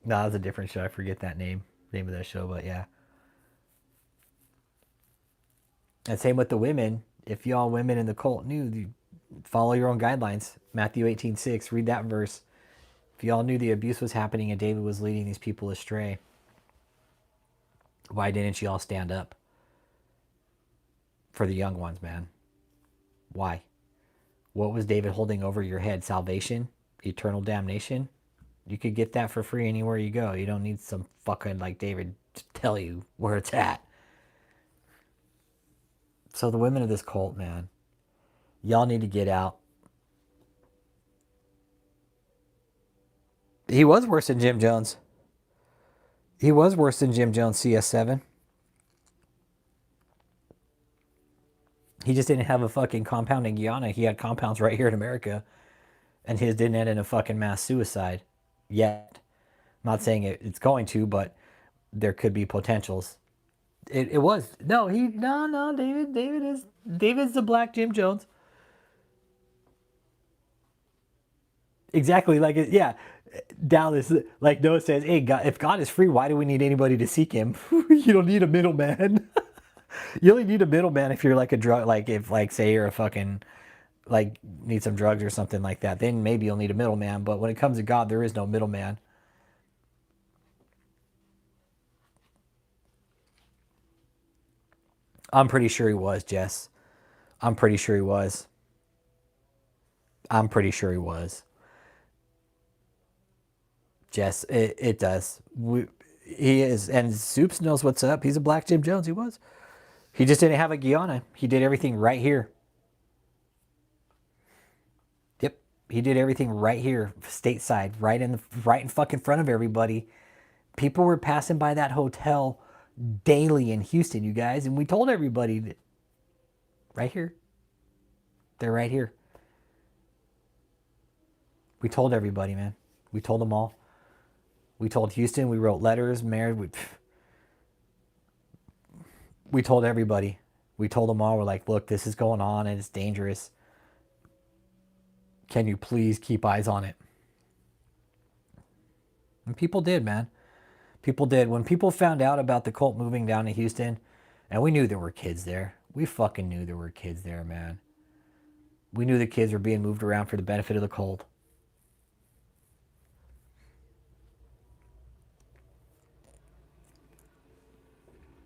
No, that's a different show. I forget that name of that show, but yeah. And same with the women. If y'all women in the cult knew, you follow your own guidelines. Matthew 18:6. Read that verse. If y'all knew the abuse was happening and David was leading these people astray, why didn't you all stand up for the young ones, man? Why? What was David holding over your head? Salvation? Eternal damnation? You could get that for free anywhere you go. You don't need some fucking like David to tell you where it's at. So the women of this cult, man, y'all need to get out. He was worse than Jim Jones. He was worse than Jim Jones CS7. He just didn't have a fucking compound in Guyana. He had compounds right here in America. And his didn't end in a fucking mass suicide yet. I'm not saying it's going to, but there could be potentials. It was. No, David's the black Jim Jones. Exactly. Like, yeah. Dallas, like Noah says, hey, God, if God is free, why do we need anybody to seek him? You don't need a middleman. You only need a middleman if you're like a drug, like if like say you're a fucking like need some drugs or something like that. Then maybe you'll need a middleman. But when it comes to God, there is no middleman. I'm pretty sure he was, Jess. I'm pretty sure he was. I'm pretty sure he was. Jess, it does. He is, and Soups knows what's up. He's a black Jim Jones. He was. He just didn't have a Guyana. He did everything right here. Yep, he did everything right here, stateside, right in fucking front of everybody. People were passing by that hotel daily in Houston, you guys, and we told everybody that right here. They're right here. We told everybody, man. We told them all. We told Houston. We wrote letters. We told everybody. We told them all. We're like, look, this is going on and it's dangerous. Can you please keep eyes on it? And people did, man. People did. When people found out about the cult moving down to Houston, and we knew there were kids there. We fucking knew there were kids there, man. We knew the kids were being moved around for the benefit of the cult.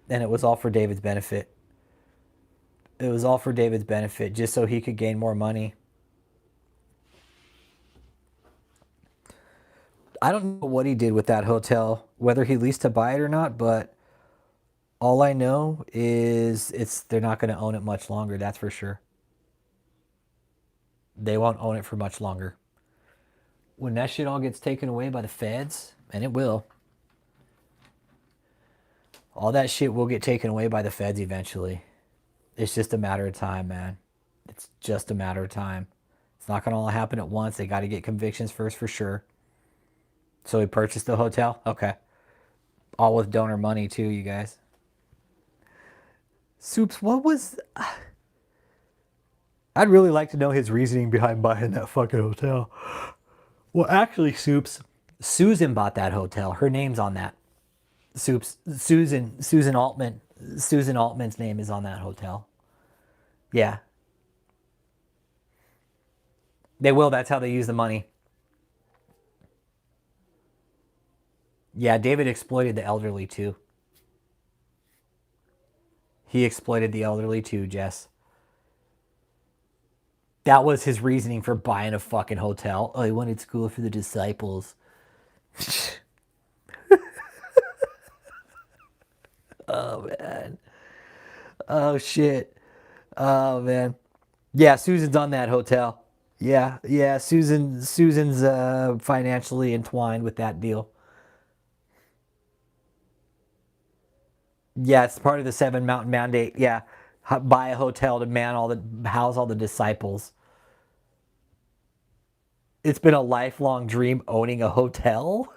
And it was all for David's benefit. It was all for David's benefit, just so he could gain more money. I don't know what he did with that hotel, whether he leased to buy it or not, but all I know is they're not going to own it much longer, that's for sure. They won't own it for much longer. When that shit all gets taken away by the feds, and it will, all that shit will get taken away by the feds eventually. It's just a matter of time, man. It's just a matter of time. It's not going to all happen at once. They got to get convictions first for sure. So he purchased the hotel? Okay. All with donor money too, you guys. Soups, what was... I'd really like to know his reasoning behind buying that fucking hotel. Well, actually, Soups, Susan bought that hotel. Her name's on that. Soups, Susan Altman. Susan Altman's name is on that hotel. Yeah. They will. That's how they use the money. Yeah, David exploited the elderly too. He exploited the elderly too, Jess. That was his reasoning for buying a fucking hotel. Oh, he wanted school for the disciples. Oh, man. Oh, shit. Oh, man. Yeah, Susan's on that hotel. Yeah, Susan's financially entwined with that deal. Yeah, it's part of the Seven Mountain Mandate. Yeah, buy a hotel to house all the disciples. It's been a lifelong dream owning a hotel.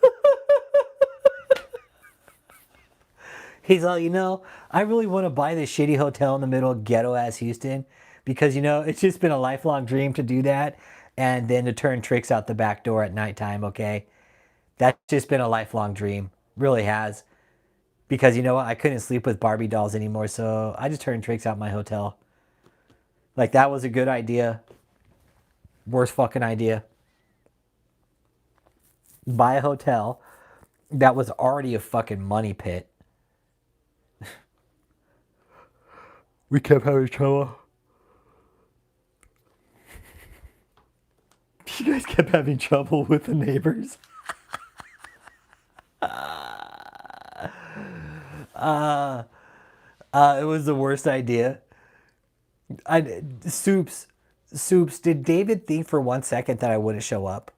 He's all, I really want to buy this shitty hotel in the middle of ghetto ass Houston because, it's just been a lifelong dream to do that and then to turn tricks out the back door at nighttime, okay? That's just been a lifelong dream. Really has. Because you know what? I couldn't sleep with Barbie dolls anymore, so I just turned tricks out my hotel. Like, that was a good idea. Worst fucking idea. Buy a hotel that was already a fucking money pit. We kept having trouble. You guys kept having trouble with the neighbors. It was the worst idea. Soups, Soups. Did David think for 1 second that I wouldn't show up?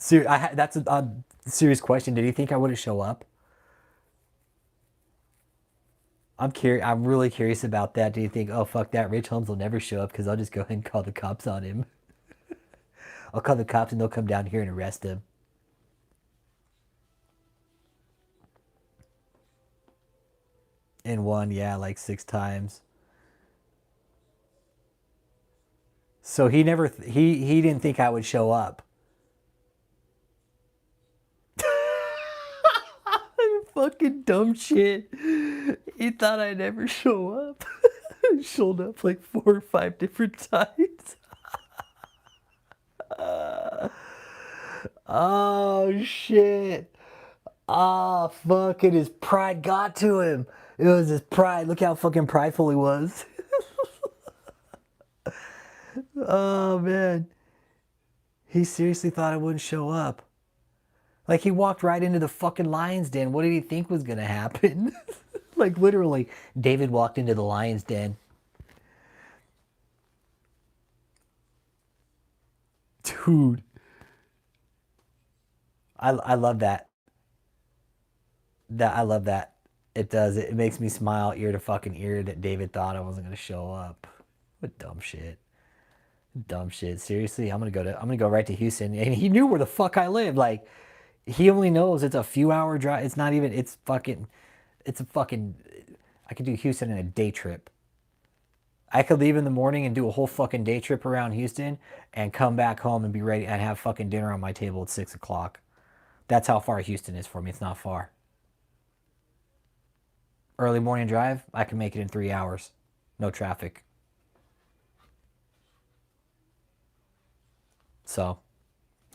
That's a serious question. Did he think I wouldn't show up? I'm curious. I'm really curious about that. Do you think, oh fuck that, Rich Holmes will never show up because I'll just go ahead and call the cops on him. I'll call the cops and they'll come down here and arrest him. In one, yeah, like 6 times. So he never he didn't think I would show up. Fucking dumb shit. He thought I'd never show up. Showed up like 4 or 5 different times. Oh shit. Ah, fucking his pride got to him. It was his pride. Look how fucking prideful he was. Oh man. He seriously thought I wouldn't show up. Like he walked right into the fucking lion's den. What did he think was gonna happen? Like literally, David walked into the lion's den. Dude, I love that. I love that. It does. It makes me smile ear to fucking ear that David thought I wasn't gonna show up. What dumb shit. Dumb shit. Seriously, I'm gonna go right to Houston. And he knew where the fuck I lived. Like he only knows it's a few hour drive. It's not even it's a fucking I could do Houston in a day trip. I could leave in the morning and do a whole fucking day trip around Houston and come back home and be ready and have fucking dinner on my table at 6 o'clock. That's how far Houston is for me. It's not far. Early morning drive, I can make it in 3 hours. No traffic. So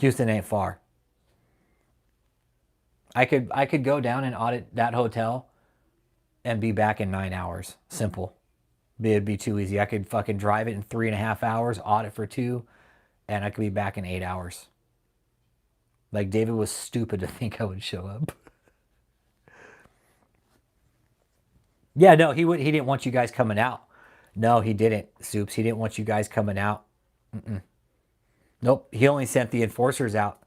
Houston ain't far. I could go down and audit that hotel and be back in 9 hours. Simple. It'd be too easy. I could fucking drive it in 3.5 hours, audit for 2, and I could be back in 8 hours. Like David was stupid to think I would show up. Yeah, no, he didn't want you guys coming out. No, he didn't, Soups. He didn't want you guys coming out. Nope. He only sent the enforcers out.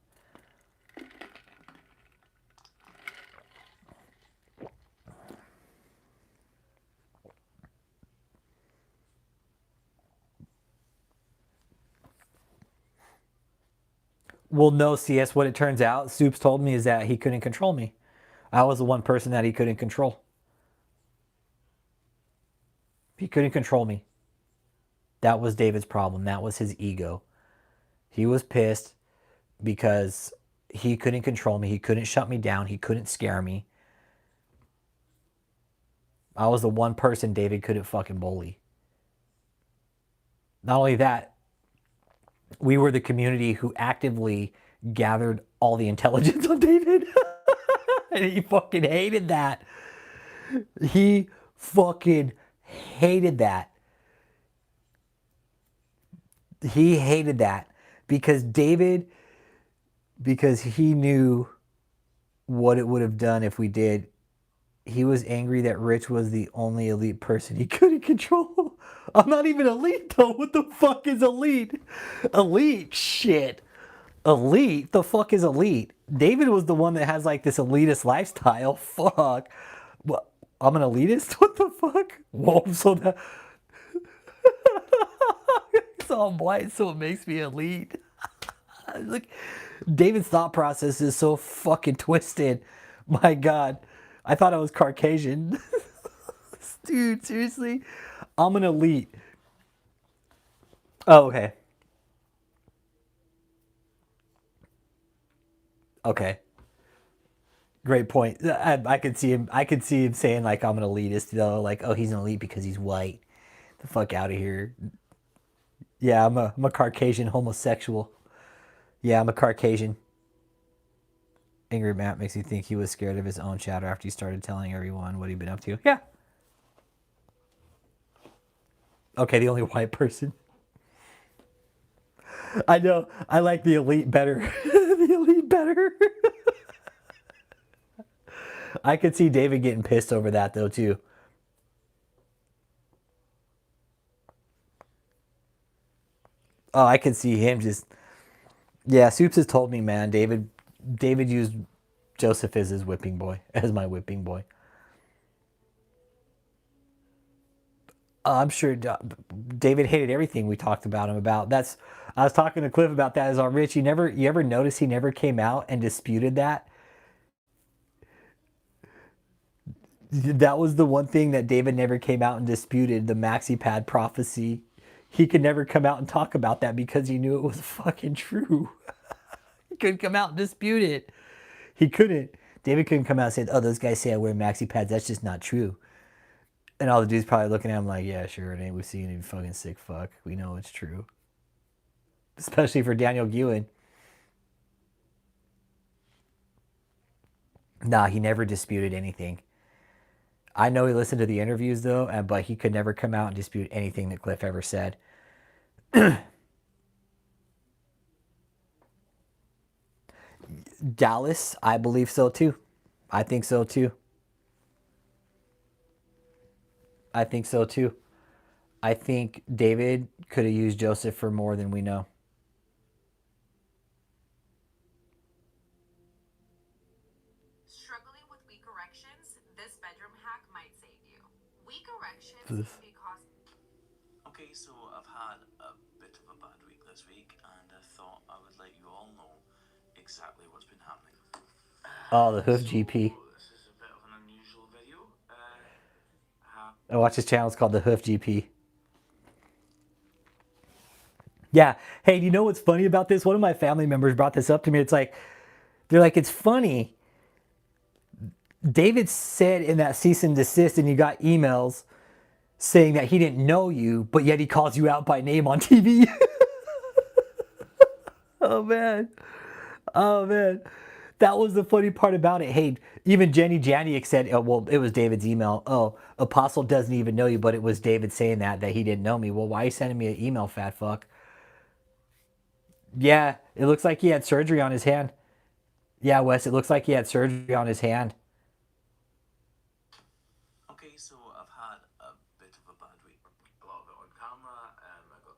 Well, no, CS, what it turns out, Soups told me is that he couldn't control me. I was the one person that he couldn't control. He couldn't control me. That was David's problem. That was his ego. He was pissed because he couldn't control me. He couldn't shut me down. He couldn't scare me. I was the one person David couldn't fucking bully. Not only that, we were the community who actively gathered all the intelligence on David. And he fucking hated that. He fucking hated that. He hated that because because he knew what it would have done if we did. He was angry that Rich was the only elite person he couldn't control. I'm not even elite though. What the fuck is elite? Elite shit. Elite? The fuck is elite? David was the one that has like this elitist lifestyle. Fuck. What? I'm an elitist? What the fuck? Whoa, so that. So I'm white, so it makes me elite. Look, David's thought process is so fucking twisted. My God. I thought I was Caucasian. Dude, seriously? I'm an elite. Oh, okay. Okay. Great point. I could see him. I could see him saying like I'm an elitist though. Like, oh, he's an elite because he's white. The fuck out of here. Yeah, I'm a Caucasian homosexual. Yeah, I'm a Caucasian. Angry Matt makes me think he was scared of his own shadow after he started telling everyone what he'd been up to. Yeah. Okay, the only white person. I know. I like the elite better. The elite better. I could see David getting pissed over that though too. Oh, I could see him just. Yeah, Soups has told me, man. David used Joseph as his whipping boy, as my whipping boy. I'm sure David hated everything we talked about him about. That's I was talking to Cliff about that as our Rich. You ever notice he never came out and disputed that? That was the one thing that David never came out and disputed, the maxi pad prophecy. He could never come out and talk about that because he knew it was fucking true. He couldn't come out and dispute it. He couldn't. David couldn't come out and say, "Oh, those guys say I wear maxi pads. That's just not true." And all the dudes probably looking at him like, "Yeah, sure, it ain't we see any fucking sick fuck. We know it's true." Especially for Daniel Gewen. Nah, he never disputed anything. I know he listened to the interviews though, but he could never come out and dispute anything that Cliff ever said. Dallas, I believe so too. I think so too. I think so too. I think David could have used Joseph for more than we know. Struggling with weak erections? This bedroom hack might save you. Weak erections This. can be caused. Okay, so I've had a bit of a bad week this week, and I thought I would let you all know exactly what's been happening. Oh, the Hoof So, GP. this is a bit of an unusual video. I watch his channel. It's called the Hoof GP. Yeah. Hey, do you know what's funny about this? One of my family members brought this up to me. It's like, they're like, it's funny. David said in that cease and desist, and you got emails saying that he didn't know you, but yet he calls you out by name on TV. Oh man. Oh man. That was the funny part about it. Hey, even Jenny Janiak said, oh, well, it was David's email. Oh, Apostle doesn't even know you, but it was David saying that he didn't know me. Well, why are you sending me an email, fat fuck? Yeah, it looks like he had surgery on his hand. Yeah, Wes, it looks like he had surgery on his hand. okay, so I've had a bit of a bad week. A lot of it on camera. I got.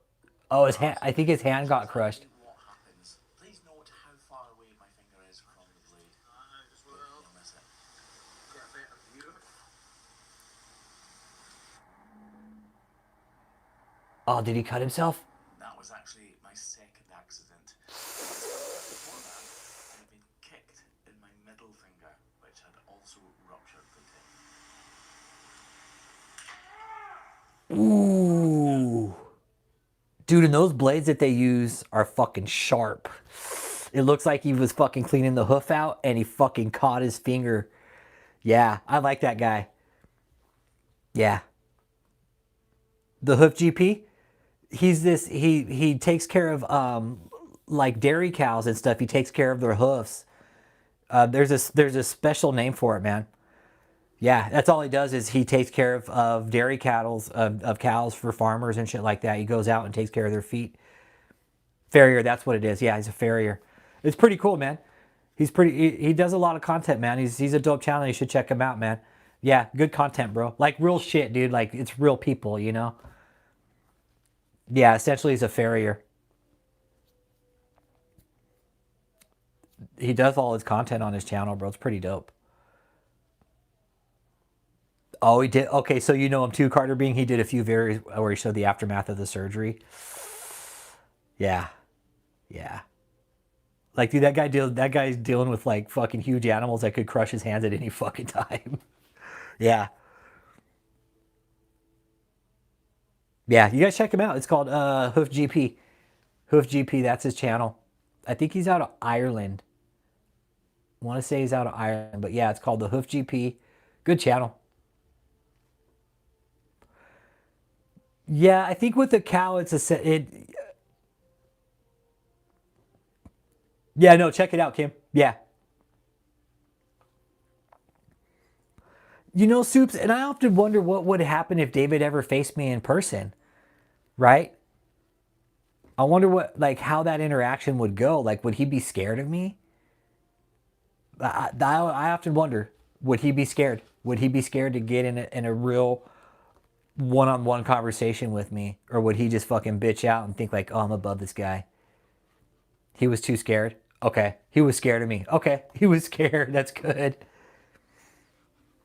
Oh, his hand. I think his hand got crushed. What happens? Please note how far away my finger is from the blade. You'll miss it. Get a better view. Oh, did he cut himself? That was actually my second accident. Before that, I had been kicked in my middle finger, which had also ruptured the tip. Ooh. Dude, and those blades that they use are fucking sharp. It looks like he was fucking cleaning the hoof out and he fucking caught his finger. Yeah, I like that guy. Yeah. The Hoof GP, he takes care of like dairy cows and stuff. He takes care of their hoofs. There's a special name for it, man. Yeah, that's all he does is he takes care of dairy cattle, of cows for farmers and shit like that. He goes out and takes care of their feet. Farrier, that's what it is. Yeah, he's a farrier. It's pretty cool, man. He does a lot of content, man. He's a dope channel. You should check him out, man. Yeah, good content, bro. Like real shit, dude. Like it's real people, you know? Yeah, essentially he's a farrier. He does all his content on his channel, bro. It's pretty dope. Oh, he did. Okay, so you know him too, Carter Being. He did a few videos where he showed the aftermath of the surgery. Yeah, yeah. Like, dude, that guy's dealing with like fucking huge animals that could crush his hands at any fucking time. Yeah, yeah. You guys check him out. It's called Hoof GP. Hoof GP. That's his channel. I think he's out of Ireland. I want to say he's out of Ireland, but yeah, it's called the Hoof GP. Good channel. Yeah, I think with the cow, it. Yeah, no, check it out, Kim. Yeah, you know, Soups, and I often wonder what would happen if David ever faced me in person, right? I wonder what, like, how that interaction would go. Like, would he be scared of me? I often wonder, would he be scared? Would he be scared to get in a real one-on-one conversation with me? Or would he just fucking bitch out and think like, oh, I'm above this guy? He was too scared? Okay. He was scared of me. Okay. He was scared. That's good.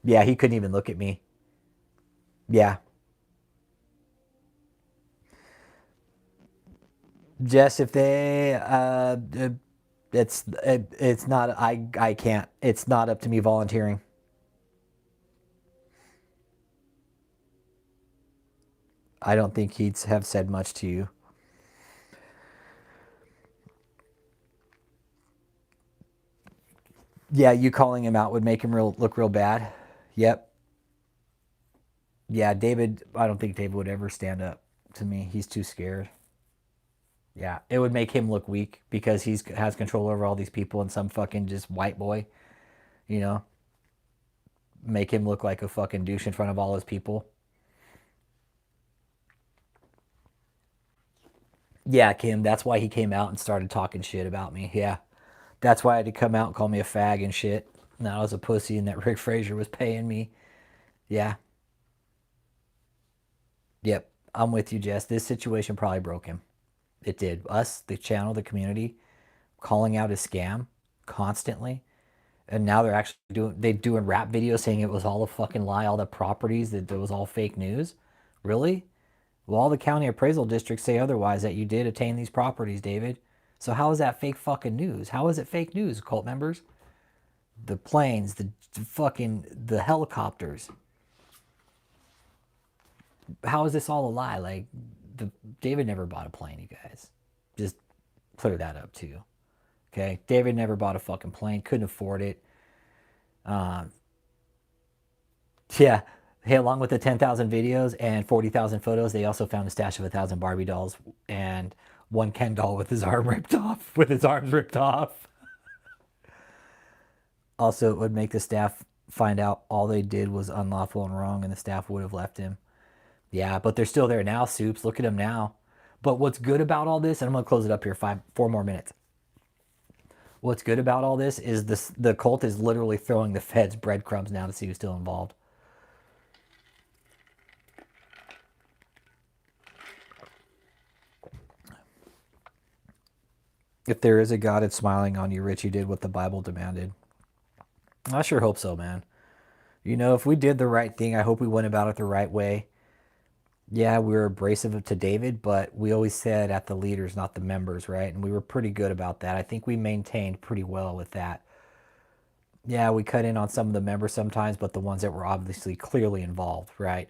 Yeah, he couldn't even look at me. Yeah. Jess, if they it's not I can't. It's not up to me volunteering. I don't think he'd have said much to you. Yeah, you calling him out would make him look real bad. Yep. Yeah, David, I don't think David would ever stand up to me. He's too scared. Yeah, it would make him look weak because he's has control over all these people and some fucking just white boy, you know, make him look like a fucking douche in front of all his people. Yeah, Kim, that's why he came out and started talking shit about me. Yeah. That's why I had to come out and call me a fag and shit. And I was a pussy and that Rick Fraser was paying me. Yeah. Yep. I'm with you, Jess. This situation probably broke him. It did. Us, the channel, the community, calling out a scam constantly. And now they're actually doing rap videos saying it was all a fucking lie, all the properties, that it was all fake news. Really? Well, all the county appraisal districts say otherwise, that you did attain these properties, David. So how is that fake fucking news? How is it fake news, cult members? The planes, the helicopters. How is this all a lie? Like, David never bought a plane, you guys. Just clear that up too. Okay, David never bought a fucking plane, couldn't afford it. Yeah. Hey, along with the 10,000 videos and 40,000 photos, they also found a stash of 1,000 Barbie dolls and one Ken doll with his arm ripped off, with his arms ripped off. Also, it would make the staff find out all they did was unlawful and wrong, and the staff would have left him. Yeah, but they're still there now, Soups. Look at them now. But what's good about all this, and I'm going to close it up here, 4 more minutes. What's good about all this is the cult is literally throwing the feds breadcrumbs now to see who's still involved. If there is a God, it's smiling on you, Rich. You did what the Bible demanded. I sure hope so, man. You know, if we did the right thing, I hope we went about it the right way. Yeah, we were abrasive to David, but we always said at the leaders, not the members, right? And we were pretty good about that. I think we maintained pretty well with that. Yeah, we cut in on some of the members sometimes, but the ones that were obviously clearly involved, right?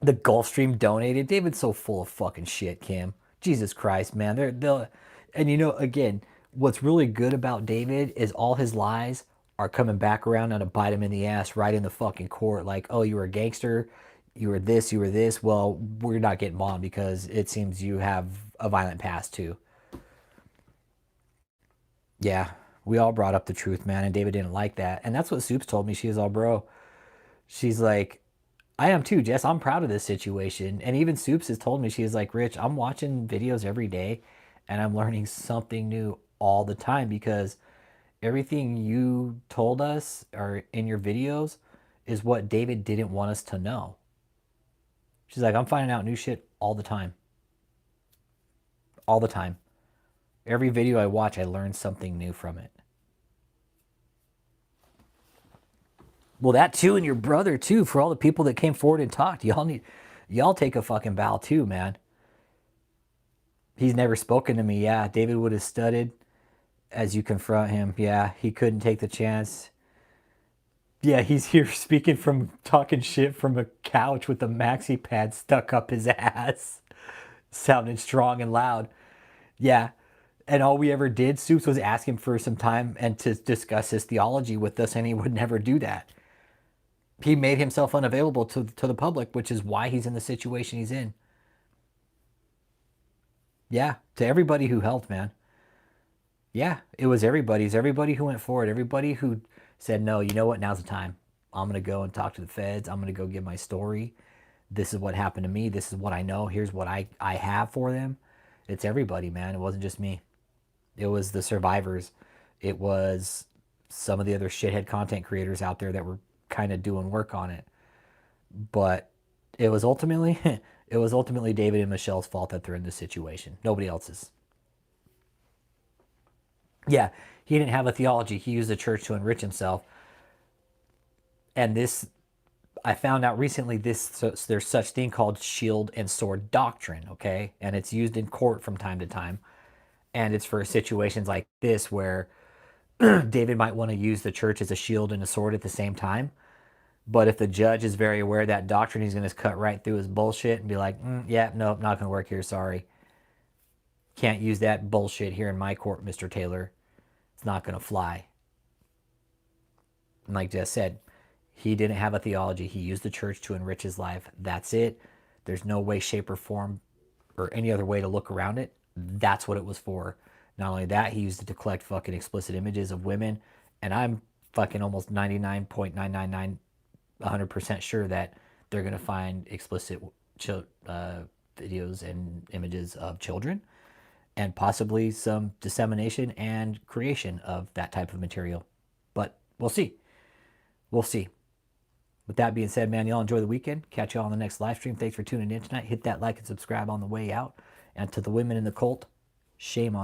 The Gulfstream donated. David's so full of fucking shit, Kim. Jesus Christ, man. They'll, and you know, again, what's really good about David is all his lies are coming back around and to bite him in the ass right in the fucking court. Like, oh, you were a gangster, you were this, you were this. Well, we're not getting bond because it seems you have a violent past too. Yeah, we all brought up the truth, man, and David didn't like that. And that's what Soups told me. She was all, bro. She's like, I am too, Jess. I'm proud of this situation. And even Soups has told me, she is like, Rich, I'm watching videos every day and I'm learning something new all the time because everything you told us or in your videos is what David didn't want us to know. She's like, I'm finding out new shit all the time. All the time. Every video I watch, I learn something new from it. Well, that too, and your brother too, for all the people that came forward and talked. Y'all take a fucking bow too, man. He's never spoken to me. Yeah, David would have studied as you confront him. Yeah, he couldn't take the chance. Yeah, he's here speaking from talking shit from a couch with a maxi pad stuck up his ass, sounding strong and loud. Yeah, and all we ever did, Soups, was ask him for some time and to discuss his theology with us, and he would never do that. He made himself unavailable to the public, which is why he's in the situation he's in. Yeah, to everybody who helped, man. Yeah, it was everybody's. Everybody who went forward, everybody who said, no, you know what, now's the time. I'm going to go and talk to the feds. I'm going to go give my story. This is what happened to me. This is what I know. Here's what I have for them. It's everybody, man. It wasn't just me. It was the survivors. It was some of the other shithead content creators out there that were kind of doing work on it. But it was ultimately David and Michelle's fault that they're in this situation. Nobody else's. Yeah, he didn't have a theology. He used the church to enrich himself. And this, I found out recently, there's such thing called shield and sword doctrine, okay? And it's used in court from time to time. And it's for situations like this where David might want to use the church as a shield and a sword at the same time. But if the judge is very aware of that doctrine, he's going to cut right through his bullshit and be like, yeah, nope, not going to work here, sorry. Can't use that bullshit here in my court, Mr. Taylor. It's not going to fly. And like Jess said, he didn't have a theology. He used the church to enrich his life. That's it. There's no way, shape, or form or any other way to look around it. That's what it was for. Not only that, he used it to collect fucking explicit images of women. And I'm fucking almost 99.999 100% sure that they're going to find explicit videos and images of children, and possibly some dissemination and creation of that type of material. But we'll see. We'll see. With that being said, man, y'all enjoy the weekend. Catch y'all on the next live stream. Thanks for tuning in tonight. Hit that like and subscribe on the way out. And to the women in the cult, shame on